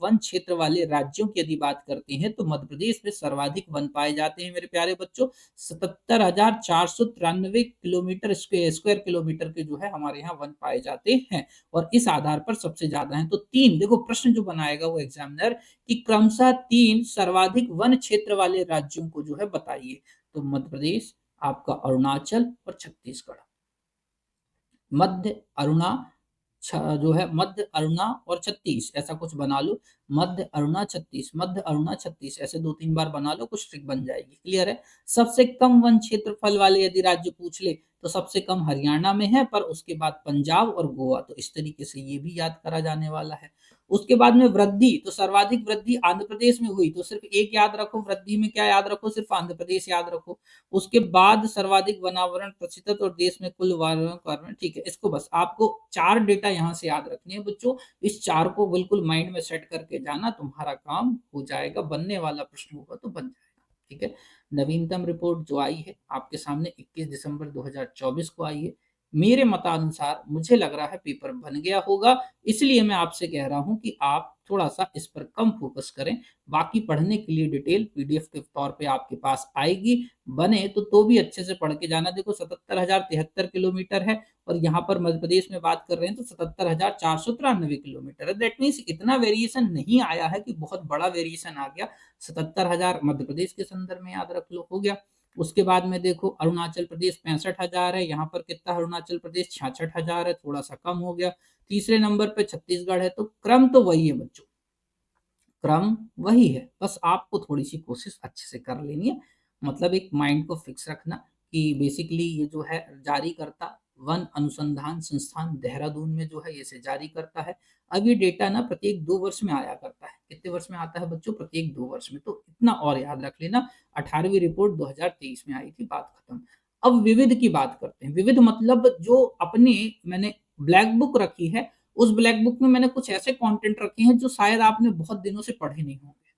वन क्षेत्र वाले राज्यों की यदि बात करते हैं, तो मध्य प्रदेश में सर्वाधिक वन पाए जाते हैं मेरे प्यारे बच्चों। 77,493 किलोमीटर स्क्वायर किलोमीटर के जो है हमारे यहाँ वन पाए जाते हैं और इस आधार पर सबसे ज़्यादा हैं। तो 3 देखो प्रश्न जो बनाएगा वो एग्ज़ामिनर कि क्रमशः 3 सर्वाधिक वन क्षेत्र वाले राज्यों को जो है बताइए। तो मध्य प्रदेश, आपका अरुणाचल और छत्तीसगढ़। मध्य अरुणा जो है मध्य अरुणा और छत्तीस ऐसा कुछ बना लो। मध्य अरुणा छत्तीस ऐसे 2-3 बार बना लो, कुछ ट्रिक बन जाएगी। क्लियर है? सबसे कम वन क्षेत्रफल वाले यदि राज्य पूछ ले तो सबसे कम हरियाणा में है, पर उसके बाद पंजाब और गोवा, तो इस तरीके से ये भी याद करा जाने वाला है। उसके बाद में वृद्धि, तो सर्वाधिक वृद्धि आंध्र प्रदेश में हुई, तो सिर्फ एक याद रखो, वृद्धि में क्या याद रखो? सिर्फ आंध्र प्रदेश याद रखो। उसके बाद सर्वाधिक वनावरण प्रतिशत और देश में कुल कार्बन, ठीक है, इसको बस आपको 4 डेटा यहाँ से याद रखनी है बच्चों। इस 4 को बिल्कुल माइंड में सेट करके जाना, तुम्हारा काम हो जाएगा। बनने वाला प्रश्न होगा तो बन जाएगा, ठीक है। नवीनतम रिपोर्ट जो आई है आपके सामने 21 दिसंबर 2024 को आई है। मेरे मतानुसार मुझे लग रहा है पेपर बन गया होगा, इसलिए मैं आपसे कह रहा हूँ कि आप थोड़ा-सा इस पर कम फोकस करें। बाकी पढ़ने के लिए डिटेल पीडीएफ के तौर पे आपके पास आएगी। बने तो भी अच्छे से पढ़ के जाना। देखो 77,073 किलोमीटर है और यहाँ पर मध्य प्रदेश में बात कर रहे हैं तो 77,493 किलोमीटर है। दैट मीन्स इतना वेरिएशन नहीं आया है कि बहुत बड़ा वेरिएशन आ गया। 77,000 मध्य प्रदेश के संदर्भ में याद रख लो, हो गया। उसके बाद में देखो अरुणाचल प्रदेश 65,000 है, यहाँ पर कितना अरुणाचल प्रदेश 66,000 है, थोड़ा-सा कम हो गया। तीसरे नंबर पे छत्तीसगढ़ है, तो क्रम तो वही है बच्चों। क्रम वही है, बस आपको थोड़ी-सी कोशिश अच्छे से कर लेनी है। मतलब एक माइंड को फिक्स रखना कि बेसिकली ये जो है जारीकर्ता वन अनुसंधान संस्थान देहरादून में जो है इसे जारी करता है। अब ये डेटा ना प्रत्येक 2 वर्ष में आया करता है। कितने वर्ष में आता है बच्चों? प्रत्येक 2 वर्ष में। तो इतना और याद रख लेना। 18वीं रिपोर्ट 2023 में आई थी, बात खत्म। अब विविध की बात करते हैं। विविध मतलब जो अपने मैंने ब्लैक बुक रखी है, उस ब्लैक बुक में मैंने कुछ ऐसे कंटेंट रखे हैं जो शायद आपने बहुत दिनों से पढ़े नहीं होंगे।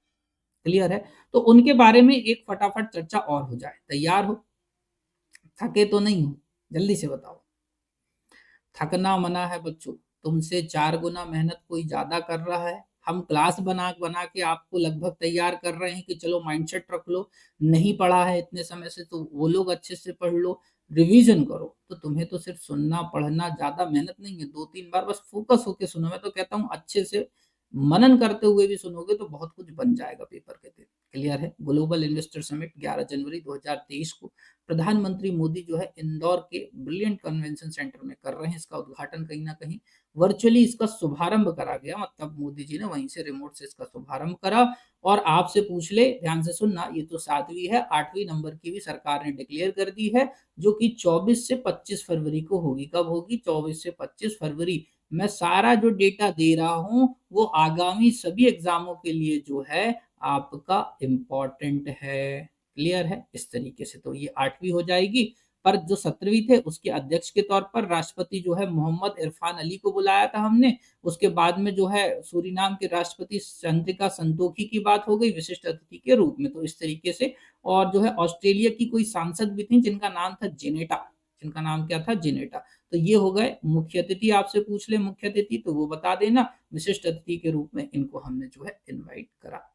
क्लियर है? तो उनके बारे में एक फटाफट चर्चा और हो जाए। तैयार हो? थके तो नहीं हो? जल्दी से बताओ। थकना मना है बच्चों। तुमसे 4 गुना मेहनत कोई ज़्यादा कर रहा है। हम क्लास बना बना के आपको लगभग तैयार कर रहे हैं कि चलो माइंडसेट रख लो। नहीं पढ़ा है इतने समय से तो वो लोग अच्छे से पढ़ लो, रिवीजन करो। तो तुम्हें तो सिर्फ सुनना, पढ़ना, ज़्यादा मेहनत नहीं है। 2-3 बार बस फोकस होके सुनो। मैं तो कहता हूँ अच्छे से मनन करते हुए भी सुनोगे तो बहुत कुछ बन जाएगा पेपर के दिन। क्लियर है? ग्लोबल इन्वेस्टर समिट 11 जनवरी 2023 को प्रधानमंत्री मोदी जो है इंदौर के ब्रिलियंट कन्वेंशन सेंटर में कर रहे हैं। इसका उद्घाटन कहीं न कहीं वर्चुअली इसका शुभारंभ करा गया, मतलब मोदी जी ने वहीं से रिमोट से इसका शुभारंभ करा। और आपसे पूछ ले, ध्यान से सुनना, ये तो 7वीं है, 8वीं नंबर की भी सरकार ने डिक्लेयर कर दी है, जो कि 24 से 25 फरवरी को होगी। कब होगी? 24 से 25 फरवरी। मैं सारा जो डेटा दे रहा हूँ, वो आगामी सभी एग्ज़ामों के लिए जो है आपका इम्पोर्टेंट है। क्लियर है? इस तरीके से तो ये 8वीं हो जाएगी। पर जो 17वीं थे उसके अध्यक्ष के तौर पर राष्ट्रपति जो है मोहम्मद इरफान अली को बुलाया था हमने। उसके बाद में जो है सूरीनाम के राष्ट्रपति चंद्रिका संतोखी की बात हो गई विशिष्ट अतिथि के रूप में। तो इस तरीके से और जो है ऑस्ट्रेलिया की कोई सांसद भी थी जिनका नाम था जेनेटा। इनका नाम क्या था? जेनेटा। तो ये हो गए मुख्य अतिथि। आपसे पूछ ले मुख्य अतिथि तो वो बता देना। विशिष्ट अतिथि के रूप में इनको हमने जो है इनवाइट करा था।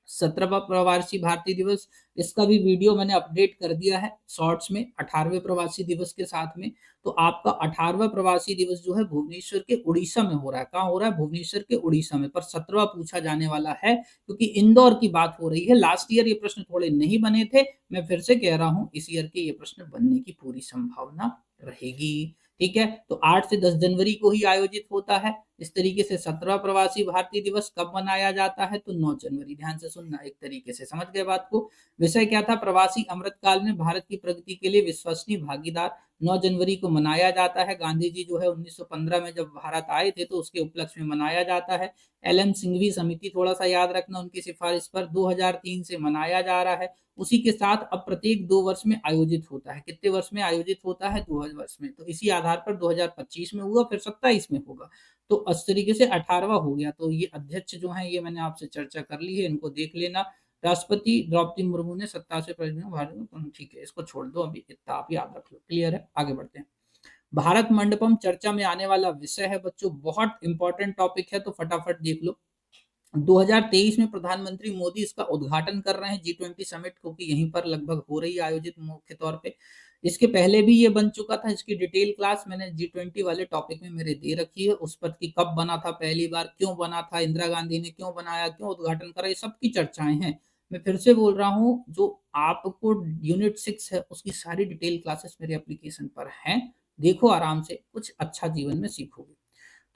17वां प्रवासी भारतीय दिवस, इसका भी वीडियो मैंने अपडेट कर दिया है शॉर्ट्स में 18वें प्रवासी दिवस के साथ में। तो आपका 18वां प्रवासी दिवस जो है भुवनेश्वर के उड़ीसा में हो रहा है। कहाँ हो रहा है? भुवनेश्वर के उड़ीसा में। पर 17वां पूछा जाने वाला है क्योंकि इंदौर की बात हो रही है। लास्ट ईयर ये प्रश्न थोड़े नहीं बने थे, मैं फिर से कह रहा हूं इस ईयर के ये प्रश्न बनने की पूरी संभावना रहेगी। ठीक है, तो 8 से 10 जनवरी को ही आयोजित होता है। इस तरीके से 17वां प्रवासी भारतीय दिवस कब मनाया जाता है? तो 9 जनवरी। ध्यान से सुनना, एक तरीके से समझ गए बात को। विषय क्या था? प्रवासी अमृतकाल में भारत की प्रगति के लिए विश्वसनीय भागीदार। 9 जनवरी को मनाया जाता है। गांधी जी जो है 1915 में जब भारत आए थे तो उसके उपलक्ष्य में मनाया जाता है। एल एम सिंघवी समिति, थोड़ा सा याद रखना, उनकी सिफारिश पर 2003 से मनाया जा रहा है। उसी के साथ अब प्रत्येक 2 वर्ष में आयोजित होता है। कितने वर्ष में आयोजित होता है? 2 वर्ष में। तो इसी आधार पर 2025 में हुआ, फिर 27 में होगा। तो इस तरीके से 18वां हो गया। तो ये अध्यक्ष जो है ये मैंने आपसे चर्चा कर ली है, इनको देख लेना। राष्ट्रपति द्रौपदी मुर्मू ने 87 प्रतिनिधियों भारत में, ठीक है, इसको छोड़ दो अभी, इतना आप याद रख लो। क्लियर है? आगे बढ़ते हैं। भारत मंडपम चर्चा में आने वाला विषय है बच्चों, बहुत इंपॉर्टेंट टॉपिक है, तो फटाफट देख लो। 2023 में प्रधानमंत्री मोदी इसका उद्घाटन कर रहे हैं, G20 समिट, क्योंकि यहीं पर लगभग हो रही है आयोजित मुख्य तौर पे। इसके पहले भी ये बन चुका था। इसकी डिटेल क्लास मैंने G20 वाले टॉपिक में मेरे दे रखी है। उस पर कि कब बना था पहली बार, क्यों बना था, इंदिरा गांधी ने क्यों बनाया, क्यों उद्घाटन करा, ये सब की चर्चाएं हैं। मैं फिर से बोल रहा हूँ, जो आपको यूनिट 6 है उसकी सारी डिटेल क्लासेस मेरे एप्लीकेशन पर हैं। देखो आराम से, कुछ अच्छा जीवन में सीखोगे।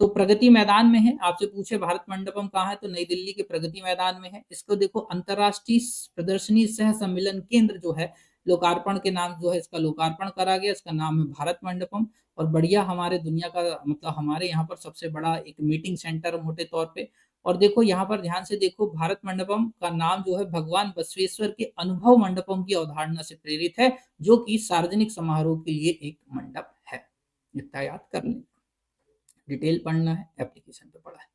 तो प्रगति मैदान में है। आपसे पूछे भारत मंडपम कहाँ है, तो नई दिल्ली के प्रगति मैदान में है। इसको देखो, अंतरराष्ट्रीय प्रदर्शनी सह सम्मेलन केंद्र जो है, लोकार्पण के नाम जो है इसका लोकार्पण करा गया। इसका नाम है भारत मंडपम। और बढ़िया, हमारे दुनिया का मतलब हमारे यहाँ पर सबसे बड़ा एक मीटिंग सेंटर मोटे तौर पे। और देखो यहाँ पर ध्यान से देखो, भारत मंडपम का नाम जो है भगवान बसवेश्वर के अनुभव मंडपम की अवधारणा से प्रेरित है, जो कि सार्वजनिक समारोह के लिए एक मंडप है। इतना याद कर लें, डिटेल पढ़ना है, एप्लीकेशन पे पढ़ा है।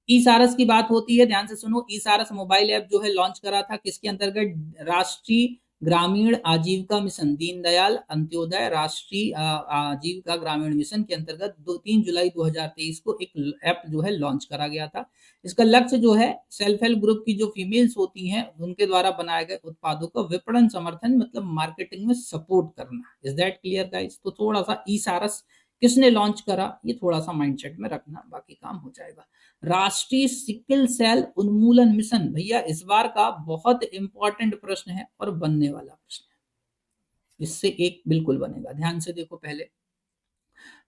ई सारस की बात होती है, ध्यान से सुनो। ई सारस मोबाइल ऐप जो है लॉन्च करा था किसके अंतर्गत? राष्ट्रीय ग्रामीण आजीविका मिशन, दीनदयाल अंत्योदय राष्ट्रीय आजीविका ग्रामीण मिशन के अंतर्गत 3 जुलाई 2023 को एक ऐप जो है लॉन्च करा गया था। इसका लक्ष्य जो है, सेल्फ हेल्प ग्रुप की जो फीमेल्स होती हैं उनके द्वारा बनाए गए उत्पादों का विपणन समर्थन, मतलब मार्केटिंग में सपोर्ट करना। Is that clear guys? तो थोड़ा सा ई सारस किसने लॉन्च करा, ये थोड़ा सा माइंडसेट में रखना, बाकी काम हो जाएगा। राष्ट्रीय सिकल सेल उन्मूलन मिशन, भैया इस बार का बहुत इंपॉर्टेंट प्रश्न है और बनने वाला प्रश्न है। इससे एक बिल्कुल बनेगा। ध्यान से देखो, पहले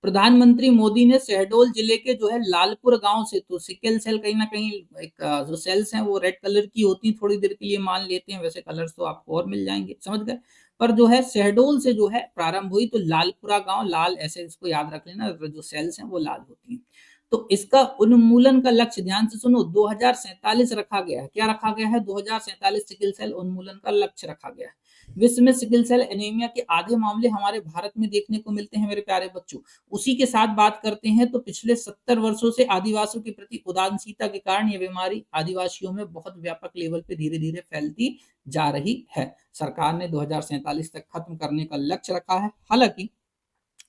प्रधानमंत्री मोदी ने शहडोल जिले के जो है लालपुर गांव से, तो सिकल सेल कहीं ना कहीं एक जो सेल्स हैं वो रेड कलर की होती हैं, थोड़ी देर के लिए मान लेते हैं, वैसे कलर्स तो आपको और मिल जाएंगे, समझ गए। पर जो है शहडोल से जो है प्रारंभ हुई, तो लालपुरा गांव, लाल ऐसे इसको याद रख लेना, जो सेल्स हैं वो लाल होती हैं। तो इसका उन्मूलन का लक्ष्य, ध्यान से सुनो, 2047 रखा गया है। क्या रखा गया है? 2047 सिकल सेल उन्मूलन का लक्ष्य रखा गया है। विश्व में सिकल सेल एनीमिया के आधे मामले हमारे भारत में देखने को मिलते हैं मेरे प्यारे बच्चों। उसी के साथ बात करते हैं तो पिछले 70 वर्षों से आदिवासियों के प्रति उदासीनता के कारण यह बीमारी आदिवासियों में बहुत व्यापक लेवल पे धीरे धीरे फैलती जा रही है। सरकार ने 2047 तक खत्म करने का लक्ष्य रखा है। हालांकि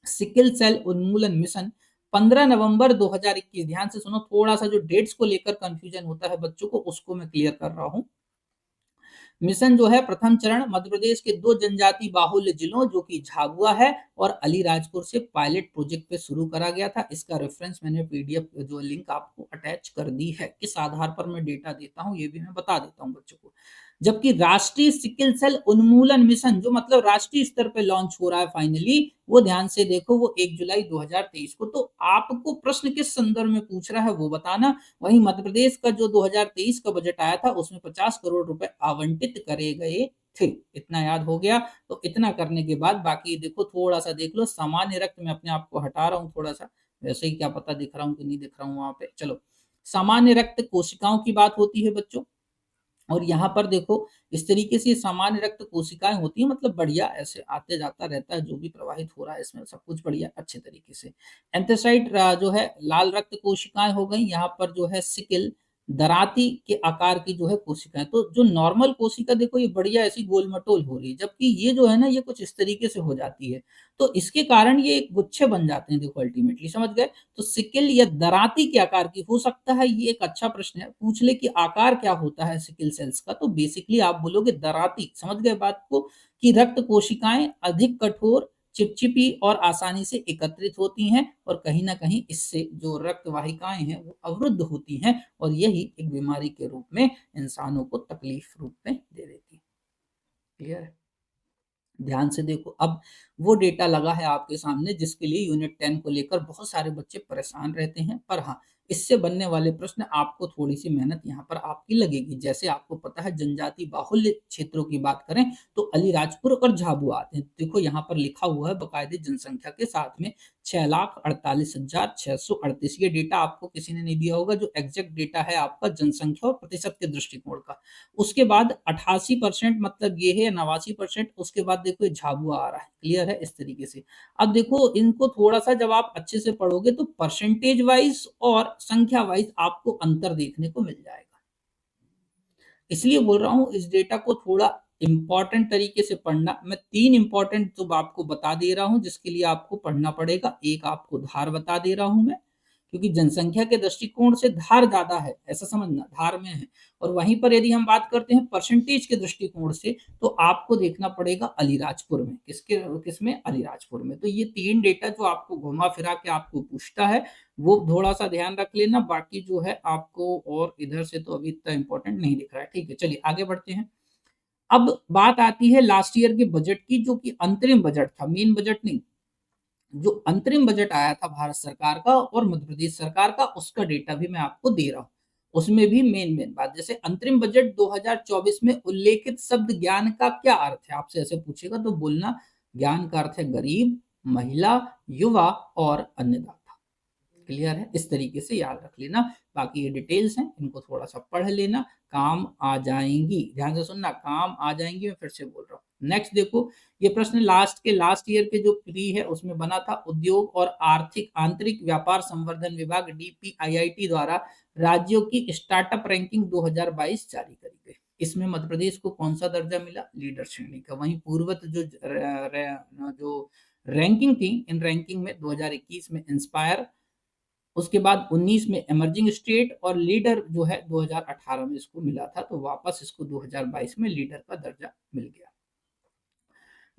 सिकल सेल उन्मूलन मिशन 15 नवंबर 2021, ध्यान से सुनो, थोड़ा सा जो डेट्स को लेकर कंफ्यूजन होता है बच्चों को, उसको मैं क्लियर कर रहा हूं। मिशन जो है, प्रथम चरण मध्य प्रदेश के 2 जनजाति बाहुल्य जिलों जो कि झाबुआ है और अलीराजपुर से पायलट प्रोजेक्ट पे शुरू करा गया था। इसका रेफरेंस मैंने पीडीएफ जो लिंक आपको अटैच कर दी है। किस आधार पर मैं डेटा देता हूं ये भी मैं बता देता हूं बच्चों को। जबकि राष्ट्रीय सिकल सेल उन्मूलन मिशन जो मतलब राष्ट्रीय स्तर पे लॉन्च हो रहा है फाइनली, वो ध्यान से देखो, वो 1 जुलाई 2023 को। तो आपको प्रश्न किस संदर्भ में पूछ रहा है वो बताना। वहीं मध्य प्रदेश का जो 2023 का बजट आया था उसमें 50 करोड़ रुपए आवंटित करे गए थे। इतना याद हो गया। तो इतना करने के बाद बाकी देखो, थोड़ा सा देख लो, सामान्य रक्त में अपने आप को हटा रहा हूँ थोड़ा सा, वैसे ही क्या पता दिख रहा हूँ कि नहीं दिख रहा हूँ वहां पे। चलो, सामान्य रक्त कोशिकाओं की बात होती है बच्चों। और यहाँ पर देखो, इस तरीके से सामान्य रक्त कोशिकाएं होती हैं, मतलब बढ़िया ऐसे आते जाता रहता है, जो भी प्रवाहित हो रहा है इसमें सब कुछ बढ़िया अच्छे तरीके से। एंथ्रासाइट जो है लाल रक्त कोशिकाएं हो गई। यहाँ पर जो है सिकल दराती के आकार की जो है कोशिकाएँ। तो जो नॉर्मल कोशिका देखो ये बढ़िया ऐसी गोल-मटोल हो रही है, जबकि ये जो है ना ये कुछ इस तरीके से हो जाती है। तो इसके कारण ये गुच्छे बन जाते हैं देखो अल्टीमेटली, समझ गए? तो सिकल या दराती के आकार की हो सकता है, ये एक अच्छा प्रश्न है। पूछ ले कि आकार क्या होता है सिकल सेल्स का, तो बेसिकली आप बोलोगे दराती, समझ गए बात को? कि रक्त कोशिकाएँ अधिक कठोर, चिपचिपी और आसानी से एकत्रित होती हैं और कहीं न कहीं इससे जो रक्त वाहिकाएँ हैं वो अवरुद्ध होती हैं और यही एक बीमारी के रूप में इंसानों को तकलीफ रूप में दे देती है। क्लियर है? ध्यान से देखो, अब वो डेटा लगा है आपके सामने जिसके लिए यूनिट 10 को लेकर बहुत सारे बच्चे परेशान रहते हैं। पर हाँ, इससे बनने वाले प्रश्न आपको थोड़ी-सी मेहनत यहाँ पर आपकी लगेगी। जैसे आपको पता है जनजाति बाहुल्य क्षेत्रों की बात करें तो अलीराजपुर और झाबुआ आते हैं। देखो यहाँ पर लिखा हुआ है बाकायदे जनसंख्या के साथ में 6,48,638 ये डेटा आपको किसी ने नहीं दिया होगा, जो एग्ज़ैक्ट डेटा है आपका जनसंख्या और प्रतिशत के दृष्टिकोण का। उसके बाद 88% मतलब ये है, 89% उसके बाद देखो ये झाबुआ आ रहा है, क्लियर है? इस तरीके से। अब देखो इनको थोड़ा-सा जब आप अच्छे से पढ़ोगे तो परसेंटेज वाइज़ और संख्या वाइज़ आपको अंतर देखने को मिल जाएगा। इसलिए बोल रहा हूँ इस डेटा को थोड़ा इम्पोर्टेंट तरीके से पढ़ना। मैं 3 इम्पोर्टेंट तो आपको बता दे रहा हूँ जिसके लिए आपको पढ़ना पड़ेगा। एक आपको धार बता दे रहा हूँ मैं, क्योंकि जनसंख्या के दृष्टिकोण से धार ज़्यादा है, ऐसा समझना धार में है। और वहीं पर यदि हम बात करते हैं परसेंटेज के दृष्टिकोण से तो आपको देखना पड़ेगा अलीराजपुर में। किसमें? अलीराजपुर में। तो ये 3 डेटा जो आपको घुमा-फिरा के आपको पूछता है वो थोड़ा-सा ध्यान रख लेना, बाकी जो है आपको और इधर से तो अभी इतना इम्पोर्टेंट नहीं दिख रहा है, ठीक है? चलिए आगे बढ़ते हैं। अब बात आती है लास्ट ईयर के बजट की जो कि अंतरिम बजट था, मेन बजट नहीं। जो अंतरिम बजट आया था भारत सरकार का और मध्य प्रदेश सरकार का, उसका डेटा भी मैं आपको दे रहा हूँ। उसमें भी मेन-मेन बात, जैसे अंतरिम बजट 2024 में उल्लेखित शब्द ज्ञान का क्या अर्थ है? आपसे ऐसे पूछेगा तो बोलना ज्ञान का अर्थ है गरीब, महिला, युवा और अन्नदाता। क्लियर है? इस तरीके से याद रख लेना। बाकी ये डिटेल्स हैं, इनको थोड़ा-सा पढ़ लेना, काम आ जाएँगी। ध्यान से सुनना, काम आ जाएँगी, मैं फिर से बोल रहा हूँ। नेक्स्ट देखो, ये प्रश्न लास्ट ईयर के जो प्री है उसमें बना था। उद्योग और आर्थिक आंतरिक व्यापार संवर्धन विभाग डीपीआईआईटी द्वारा राज्यों की स्टार्टअप रैंकिंग 2022 जारी करी गई। इसमें मध्य प्रदेश को कौन-सा दर्जा मिला? लीडर श्रेणी का। वहीं पूर्वत जो रैंकिंग थी, इन रैंकिंग में 2021 में इंस्पायर, उसके बाद 19 में इमर्जिंग स्टेट और लीडर जो है 2018 में इसको मिला था, तो वापस इसको 2022 में लीडर का दर्जा मिल गया।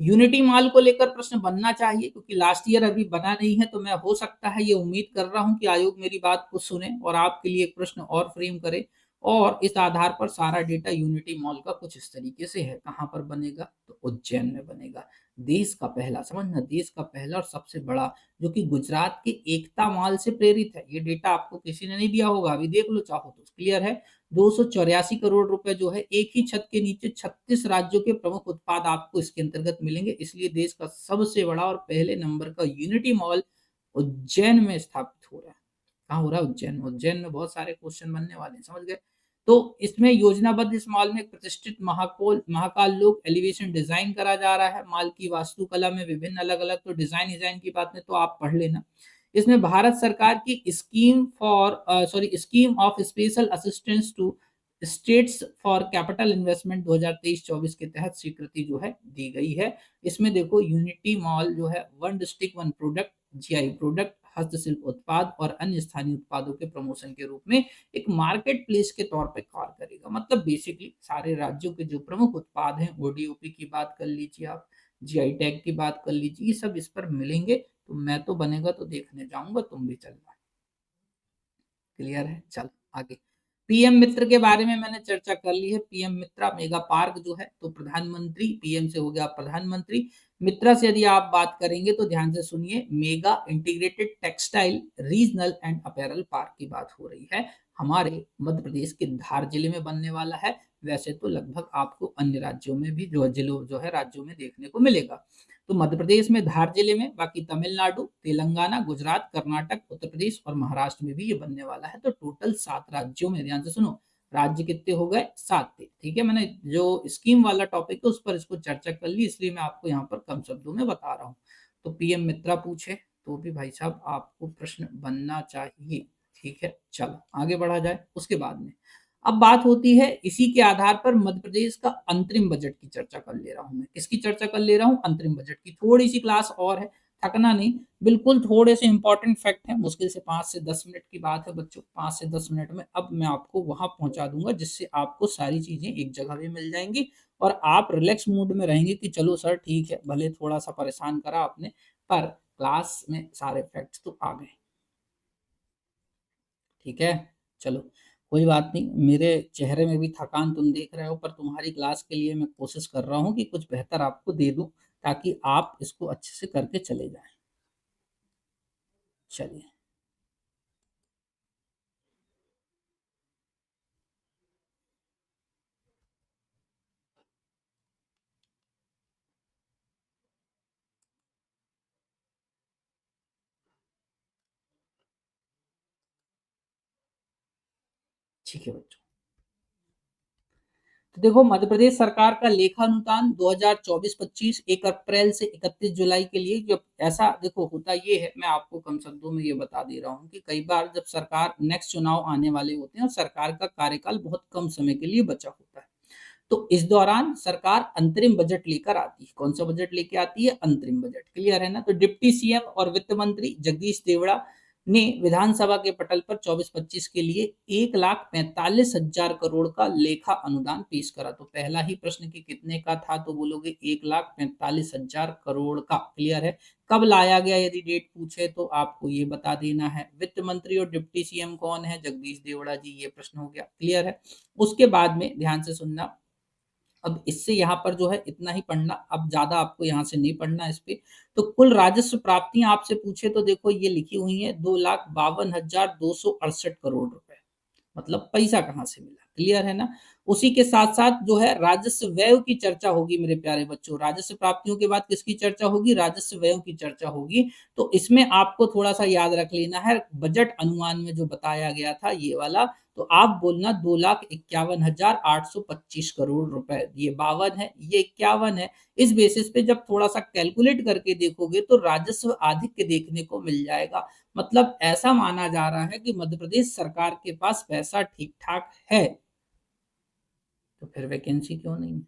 यूनिटी मॉल को लेकर प्रश्न बनना चाहिए क्योंकि लास्ट ईयर अभी बना नहीं है, तो मैं हो सकता है ये उम्मीद कर रहा हूँ कि आयोग मेरी बात को सुने और आपके लिए एक प्रश्न और फ्रेम करे और इस आधार पर सारा डेटा यूनिटी मॉल का कुछ इस तरीके से है। कहाँ पर बनेगा? तो उज्जैन में बनेगा। देश का पहला, समझना, देश का पहला और सबसे बड़ा, जो कि गुजरात के एकता मॉल से प्रेरित है। ये डेटा आपको किसी ने नहीं दिया होगा, अभी देख लो चाहो तो। क्लियर है? 284 करोड़ रुपए जो है एक ही छत के नीचे 36 राज्यों के प्रमुख उत्पाद आपको इसके अंतर्गत मिलेंगे। इसलिए देश का सबसे बड़ा और पहले नंबर का यूनिटी मॉल उज्जैन में स्थापित हो रहा है। कहाँ हो रहा है? उज्जैन में। उज्जैन में बहुत सारे क्वेश्चन बनने वाले हैं, समझ गए? तो इसमें योजनाबद्ध इस मॉल में एक प्रतिष्ठित महाकाल लोक एलिवेशन डिजाइन करा जा रहा है। मॉल की वास्तुकला में विभिन्न अलग-अलग तो डिजाइन की बात में तो आप पढ़ लेना। इसमें भारत सरकार की scheme of special assistance to states for capital investment 2023-24 के तहत स्वीकृति जो है दी गई है। इसमें देखो यूनिटी मॉल जो है one district one product, GI product, हस्तशिल्प उत्पाद और अन्य स्थानीय उत्पादों के प्रमोशन के रूप में एक मार्केट प्लेस के तौर पे कार्य करेगा। मतलब बेसिकली सारे राज्यों के जो प्रमुख उत्पाद हैं, ओडीओपी की बात कर लीजिए आप, जीआई टैग की बात कर लीजिए, ये सब इस पर मिलेंगे। तो मैं तो बनेगा तो देखने जाऊंगा, तुम भी चलना। क्लियर है? चलो आगे। पीएम मित्र के बारे में मैंने चर्चा कर ली है। पीएम मित्रा मेगा पार्क जो है, तो प्रधानमंत्री, पीएम से हो गया प्रधानमंत्री, मित्रा से यदि आप बात करेंगे तो ध्यान से सुनिए, mega integrated textile regional and apparel park की बात हो रही है। हमारे मध्य प्रदेश के धार जिले में बनने वाला है। वैसे तो लगभग आपको अन्य राज्यों में भी जो जिलों जो है राज्यों में देखने को मिलेगा। तो मध्य प्रदेश में धार जिले में, बाकी तमिलनाडु, तेलंगाना, गुजरात, कर्नाटक, उत्तर प्रदेश और महाराष्ट्र में भी ये बनने वाला है। तो टोटल 7 राज्यों में, ध्यान से सुनो, राज्य कितने हो गए? 7 थे। ठीक है, मैंने जो स्कीम वाला टॉपिक है उस पर इसको चर्चा कर ली, इसलिए मैं आपको यहाँ पर कम शब्दों में बता रहा हूँ। तो पीएम मित्रा पूछे तो भी भाई साहब आपको प्रश्न बनना चाहिए। ठीक है, चलो आगे बढ़ा जाए उसके बाद में। अब बात होती है इसी के आधार पर मध्य प्रदेश का अंतरिम बजट की चर्चा कर ले रहा हूँ मैं। किसकी चर्चा कर ले रहा हूँ? अंतरिम बजट की। थोड़ी-सी क्लास और है, थकना नहीं, बिल्कुल थोड़े से इंपॉर्टेंट फैक्ट हैं, मुश्किल से 5 से 10 मिनट की बात है बच्चों, 5 से 10 मिनट में अब मैं आपको वहाँ पहुँचा दूँगा जिससे आपको सारी चीज़ें एक जगह भी मिल जाएँगी और आप रिलैक्स मूड में रहेंगे कि चलो सर ठीक है, भले थोड़ा-सा परेशान करा आपने, पर क्लास में सारे फैक्ट्स तो आ गए। ठीक है? चलो, कोई बात नहीं, मेरे चेहरे में भी थकान तुम देख रहे हो पर तुम्हारी क्लास के लिए मैं कोशिश कर रहा हूँ कि कुछ बेहतर आपको दे दूँ, ताकि आप इसको अच्छे से करके चले जाएँ। चलिए, ठीक है बच्चों। तो देखो मध्य प्रदेश सरकार का लेखानुदान 2024-25 1 अप्रैल से 31 जुलाई के लिए जब ऐसा देखो होता ये है, मैं आपको कम शब्दों में ये बता दे रहा हूँ कि कई बार जब सरकार नेक्स्ट चुनाव आने वाले होते हैं और सरकार का कार्यकाल बहुत कम समय के लिए बचा होता है। तो इस दौरान सरकार अंतरिम बजट लेकर आती है। कौन-सा बजट लेके आती है? अंतरिम बजट। क्लियर है ना? तो डिप्टी सीएम और वित्त मंत्री जगदीश देवड़ा ने विधानसभा के पटल पर 24-25 के लिए 1,45,000 करोड़ का लेखा अनुदान पेश करा। तो पहला ही प्रश्न कि कितने का था तो बोलोगे 1,45,000 करोड़ का। क्लियर है? कब लाया गया यदि डेट पूछे तो आपको ये बता देना है। वित्त मंत्री और डिप्टी सीएम कौन है? जगदीश देवड़ा जी, ये प्रश्न हो गया। क्लियर है? उसके बाद में ध्यान से सुनना, अब इससे यहाँ पर जो है इतना ही पढ़ना, अब ज़्यादा आपको यहाँ से नहीं पढ़ना इस पे। तो कुल राजस्व प्राप्तियाँ आपसे पूछे तो देखो ये लिखी हुई हैं 2,52,268 करोड़ रुपए। मतलब पैसा कहाँ से मिला, क्लियर है ना? उसी के साथ-साथ जो है राजस्व व्यय की चर्चा होगी मेरे प्यारे बच्चों, राजस्व प्राप्तियों के बाद किसकी चर्चा होगी? राजस्व व्ययों की चर्चा होगी। तो इसमें आपको थोड़ा-सा याद रख लेना है, बजट अनुमान में जो बताया गया था ये वाला, तो आप बोलना 2,51,825 करोड़ रुपए, ये 52 है, ये 51 है। इस बेसिस पे जब थोड़ा-सा कैलकुलेट करके देखोगे तो राजस्व आधिक्य देखने को मिल जाएगा। मतलब ऐसा माना जा रहा है कि मध्य प्रदेश सरकार के पास पैसा ठीक-ठाक है, तो फिर वैकेंसी क्यों नहीं है?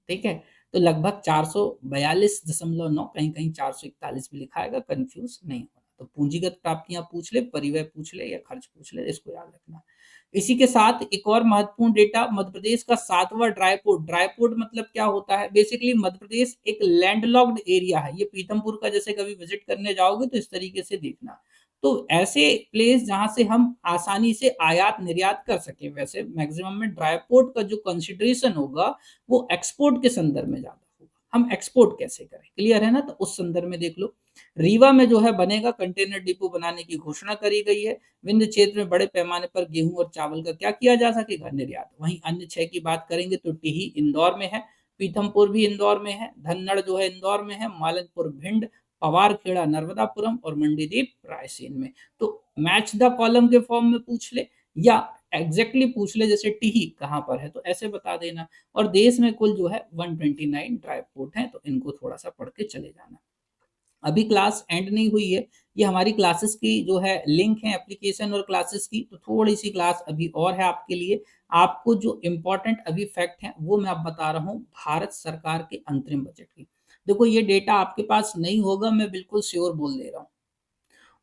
ठीक है? तो लगभग 442.9, कहीं-कहीं 441 भी लिखा आएगा, कन्फ्यूज़ नहीं होना। तो पूंजीगत प्राप्तियाँ पूछ ले, परिव्यय पूछ ले या खर्च पूछ ले, इसको याद रखना। इसी के साथ एक और महत्वपूर्ण डेटा, मध्य प्रदेश का 7वाँ ड्राई पोर्ट मतलब क्या होता है? बेसिकली मध्य प्रदेश एक लैंडलॉक्ड एरिया है। ये पीथमपुर का जैसे कभी विज़िट करने जाओगे तो इस तरीके से देखना। तो ऐसे प्लेस जहाँ से हम आसानी से आयात-निर्यात कर सकें। वैसे मैक्सिमम में ड्राई पोर्ट का जो कंसिडरेशन होगा वो एक्सपोर्ट के संदर्भ में ज़्यादा होगा। हम एक्सपोर्ट कैसे करें? क्लियर है ना? तो उस संदर्भ में देख लो। रीवा में जो है बनेगा कंटेनर डिपो बनाने की घोषणा करी गई है। विंध्य क्षेत्र में बड़े पैमाने पर गेहूँ और चावल का क्या किया जा सकेगा? निर्यात। वहीं अन्य 6 की बात करेंगे तो टिही इंदौर में है, पीथमपुर भी इंदौर में है, धन्नड़ जो है इंदौर में है, मालनपुर भिंड, पवारखेड़ा नर्मदापुरम और मंडीदीप रायसेन में। तो मैच द कॉलम के फॉर्म में पूछ ले या एग्ज़ैक्टली पूछ ले जैसे टिही कहाँ पर है, तो ऐसे बता देना। और देश में कुल जो है 129 ड्राई पोर्ट हैं, तो इनको थोड़ा-सा पढ़ के चले जाना। अभी क्लास एंड नहीं हुई है, ये हमारी क्लासेस की जो है लिंक है एप्लीकेशन और क्लासेस की, तो थोड़ी-सी क्लास अभी और है आपके लिए। आपको जो इम्पोर्टेंट अभी फैक्ट हैं, वो मैं अब बता रहा हूँ भारत सरकार के अंतरिम बजट की। देखो ये डेटा आपके पास नहीं होगा, मैं बिल्कुल श्योर बोल दे रहा हूँ।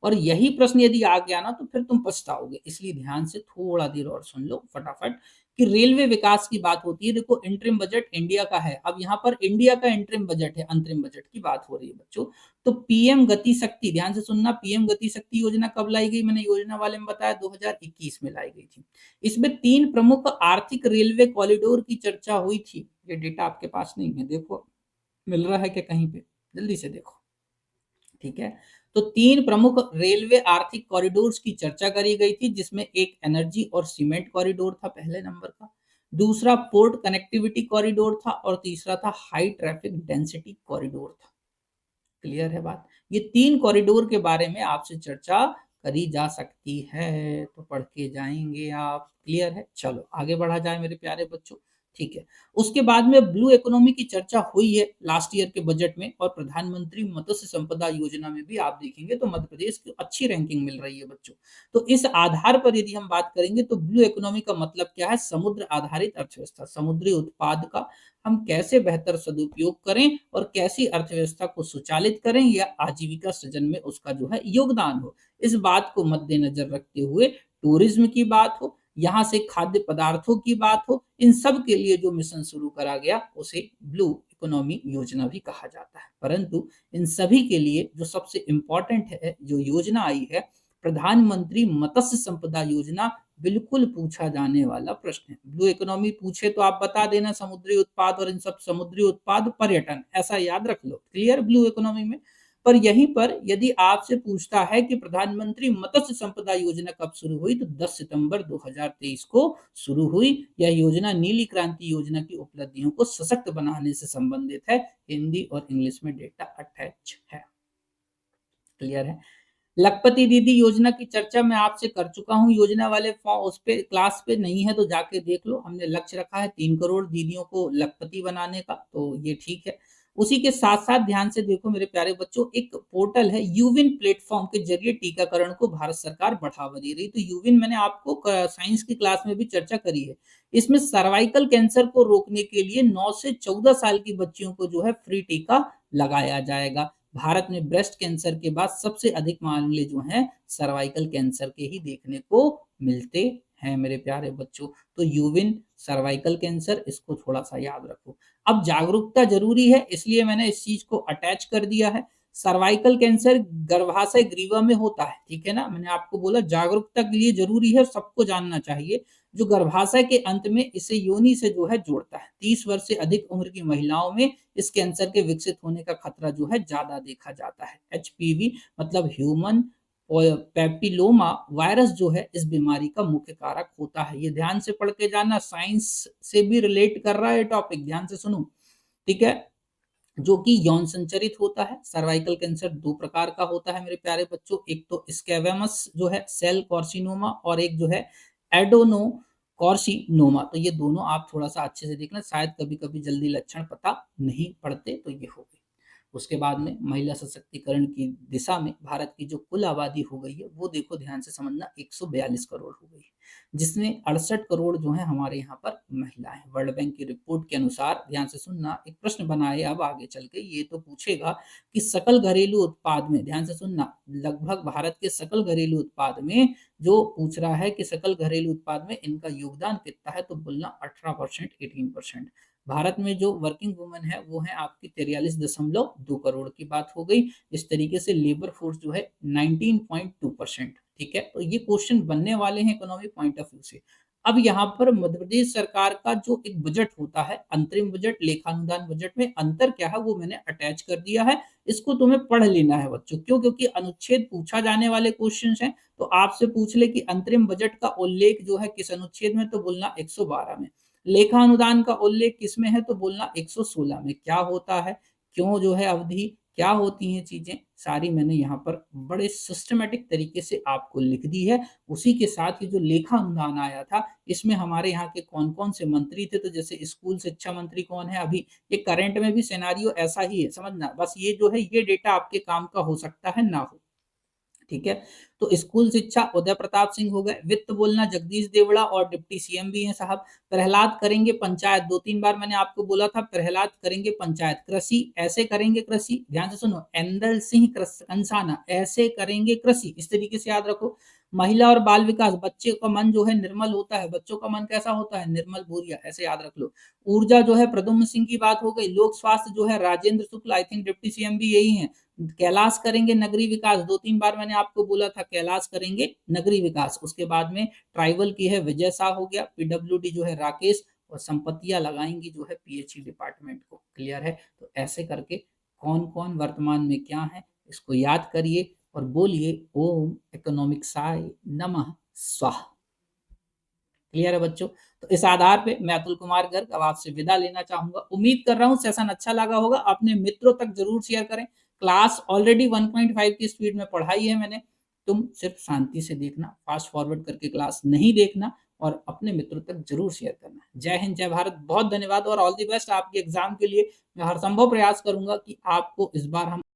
और यही प्रश्न यदि आ गया ना तो फिर तुम पछताओगे। इसलिए ध्यान से थोड़ा देर और सुन लो फटाफट कि रेलवे विकास की बात होती है। देखो इंटरिम बजट इंडिया का है। अब यहाँ पर इंडिया का इंटरिम बजट है, अंतरिम बजट की बात हो रही है बच्चों। तो पीएम गति शक्ति, ध्यान से सुनना, पीएम गति शक्ति योजना कब लाई गई? मैंने योजना वाले में बताया 2021 में लाई गई थी। इसमें 3 प्रमुख आर्थिक रेलवे कॉरिडोर की चर्चा हुई थी। ये डेटा आपके पास नहीं है, देखो मिल रहा है क्या कहीं पे? जल्दी से देखो। ठीक है? तो 3 प्रमुख रेलवे आर्थिक कॉरिडोर्स की चर्चा करी गई थी, जिसमें एक एनर्जी और सीमेंट कॉरिडोर था पहले नंबर का, दूसरा पोर्ट कनेक्टिविटी कॉरिडोर था और तीसरा था हाई ट्रैफिक डेंसिटी कॉरिडोर था। क्लियर है बात? ये 3 कॉरिडोर के बारे में आपसे चर्चा करी जा सकती है, तो पढ़ के जाएँगे आप। क्लियर है? चलो आगे बढ़ा जाए मेरे प्यारे बच्चों। ठीक है। उसके बाद में ब्लू इकोनॉमी की चर्चा हुई है लास्ट ईयर के बजट में और प्रधानमंत्री मत्स्य संपदा योजना में भी आप देखेंगे तो मध्य प्रदेश को अच्छी रैंकिंग मिल रही है बच्चों। तो इस आधार पर यदि हम बात करेंगे तो ब्लू इकोनॉमी का मतलब क्या है? समुद्र आधारित अर्थव्यवस्था। समुद्री उत्पाद का हम कैसे बेहतर सदुपयोग करें और कैसी अर्थव्यवस्था को सुचालित करें या आजीविका सृजन में उसका जो है योगदान हो। इस बात को मद्देनजर रखते हुए टूरिज्म की बात हो, यहाँ से खाद्य पदार्थों की बात हो, इन सब के लिए जो मिशन शुरू करा गया उसे ब्लू इकोनॉमी योजना भी कहा जाता है। परंतु इन सभी के लिए जो सबसे इम्पोर्टेंट है, जो योजना आई है, प्रधानमंत्री मत्स्य संपदा योजना, बिल्कुल पूछा जाने वाला प्रश्न है। ब्लू इकोनॉमी पूछे तो आप बता देना समुद्री उत्पाद और इन सब समुद्री उत्पाद पर्यटन, ऐसा याद रख लो। क्लियर ब्लू इकोनॉमी में? पर यहीं पर यदि आपसे पूछता है कि प्रधानमंत्री मत्स्य संपदा योजना कब शुरू हुई, तो 10 सितंबर 2023 को शुरू हुई। यह योजना नीली क्रांति योजना की उपलब्धियों को सशक्त बनाने से संबंधित है। हिंदी और इंग्लिश में डेटा अटैच है। क्लियर है? लखपति दीदी योजना की चर्चा मैं आपसे कर चुका हूँ। योजना वाले उस पे क्लास पे नहीं है तो जाके देख लो। हमने लक्ष्य रखा है 3 करोड़ दीदियों को लखपति बनाने का, तो ये ठीक है। उसी के साथ-साथ ध्यान से देखो मेरे प्यारे बच्चों, एक पोर्टल है यूविन प्लेटफ़ॉर्म के ज़रिए टीकाकरण को भारत सरकार बढ़ावा दे रही है। तो यूविन मैंने आपको साइंस की क्लास में भी चर्चा करी है। इसमें सर्वाइकल कैंसर को रोकने के लिए 9 से 14 साल की बच्चियों को जो है फ्री टीका लगाया जाएगा। भारत में ब्रेस्ट कैंसर के बाद सबसे अधिक मामले जो हैं सर्वाइकल कैंसर के ही देखने को मिलते हैं मेरे प्यारे बच्चों। तो यूविन सर्वाइकल कैंसर, इसको थोड़ा-सा याद रखो। अब जागरूकता ज़रूरी है, इसलिए मैंने इस चीज़ को अटैच कर दिया है। सर्वाइकल कैंसर गर्भाशय ग्रीवा में होता है, ठीक है ना? मैंने आपको बोला जागरूकता के लिए ज़रूरी है, सबको जानना चाहिए। जो गर्भाशय के अंत में इसे योनि से जो है जोड़ता है। 30 वर्ष से अधिक उम्र की महिलाओं में इस कैंसर के विकसित होने का खतरा जो है ज़्यादा देखा जाता है। एचपीवी मतलब ह्यूमन पैपिलोमा वायरस जो है इस बीमारी का मुख्य कारक होता है। ये ध्यान से पढ़ के जाना, साइंस से भी रिलेट कर रहा है ये टॉपिक, ध्यान से सुनो, ठीक है? जो कि यौन संचरित होता है। सर्वाइकल कैंसर 2 प्रकार का होता है मेरे प्यारे बच्चों, एक तो स्क्वैमस जो है सेल कार्सिनोमा और एक जो है एडेनोकार्सिनोमा। तो ये दोनों आप थोड़ा-सा अच्छे से देखना, शायद कभी-कभी जल्दी लक्षण पता नहीं पड़ते, तो ये हो गई। उसके बाद में महिला सशक्तिकरण की दिशा में भारत की जो कुल आबादी हो गई है, वो देखो ध्यान से समझना 142 करोड़ हो गई है, जिसमें 68 करोड़ जो है हमारे यहाँ पर महिलाएं। वर्ल्ड बैंक की रिपोर्ट के अनुसार, ध्यान से सुनना, एक प्रश्न बना है अब आगे चल के, ये तो पूछेगा कि सकल घरेलू उत्पाद में, ध्यान से सुनना, लगभग भारत के सकल घरेलू उत्पाद में जो पूछ रहा है कि सकल घरेलू उत्पाद में इनका योगदान कितना है, तो बोलना 18%, 18%। भारत में जो वर्किंग वुमन है वो है आपकी 43.2 करोड़ की बात हो गई। इस तरीके से लेबर फोर्स जो है 19.2%, ठीक है? तो ये क्वेश्चन बनने वाले हैं इकोनॉमी पॉइंट ऑफ व्यू से। अब यहाँ पर मध्य प्रदेश सरकार का जो एक बजट होता है, अंतरिम बजट, लेखानुदान बजट में अंतर क्या है वो मैंने अटैच कर दिया है। इसको तुम्हें पढ़ लेना है बच्चों। क्यों? क्योंकि अनुच्छेद पूछा जाने वाले क्वेश्चंस हैं। तो आपसे पूछ ले कि अंतरिम बजट का उल्लेख जो है किस अनुच्छेद में, तो बोलना 112 में। लेखा अनुदान का उल्लेख किसमें है, तो बोलना 116 में। क्या होता है, क्यों जो है अवधि, क्या होती हैं चीजें, सारी मैंने यहाँ पर बड़े सिस्टमेटिक तरीके से आपको लिख दी है। उसी के साथ ही जो लेखा अनुदान आया था, इसमें हमारे यहाँ के कौन-कौन से मंत्री थे, तो जैसे स्कूल शिक्षा मंत्री कौन है अभी, ये करंट में भी सिनेरियो ऐसा ही है, समझना। बस ये जो है ये डेटा आपके काम का हो सकता है, ना हो। ठीक है? तो स्कूल शिक्षा उदय प्रताप सिंह हो गए, वित्त बोलना जगदीश देवड़ा और डिप्टी सीएम भी हैं साहब। प्रहलाद करेंगे पंचायत, 2-3 बार मैंने आपको बोला था प्रहलाद करेंगे पंचायत। कृषि ऐसे करेंगे कृषि, ध्यान से सुनो, एंदल सिंह कंसाना ऐसे करेंगे कृषि, इस तरीके से याद रखो। महिला और बाल विकास, बच्चे का मन जो है निर्मल होता है, बच्चों का मन कैसा होता है, निर्मल भूरिया, ऐसे याद रख लो। ऊर्जा जो है प्रद्युम्न सिंह की बात हो गई, लोक स्वास्थ्य जो है राजेंद्र शुक्ल, आई थिंक डिप्टी सीएम भी यही है। कैलाश करेंगे नगरीय विकास, 2-3 बार मैंने आपको बोला था कैलाश करेंगे नगरीय विकास। उसके बाद में ट्राइबल की है विजय शाह हो गया, पीडब्ल्यूडी जो है राकेश, और संपत्तियां लगाएंगी जो है पीएचई डिपार्टमेंट को। क्लियर है? तो ऐसे करके कौन-कौन वर्तमान में क्या है, इसको याद करिए और बोलिए ओम इकोनॉमिक्साय नमः स्वाहा। क्लियर है बच्चों? तो इस आधार पे मैं अतुल कुमार गर्ग अब आपसे विदा लेना चाहूंगा। उम्मीद कर रहा हूँ सेशन अच्छा लगा होगा। अपने मित्रों तक जरूर शेयर करें। क्लास ऑलरेडी 1.5 की स्पीड में पढ़ाई है मैंने। तुम सिर्फ शांति से देखना, फास्ट फॉरवर्ड करके क्लास नहीं देखना और अपने मित्रों तक जरूर शेयर करना। जय हिंद, जय भारत। बहुत धन्यवाद और ऑल द बेस्ट आपके एग्ज़ाम के लिए। मैं हर संभव प्रयास करूँगा कि आपको इस बार हम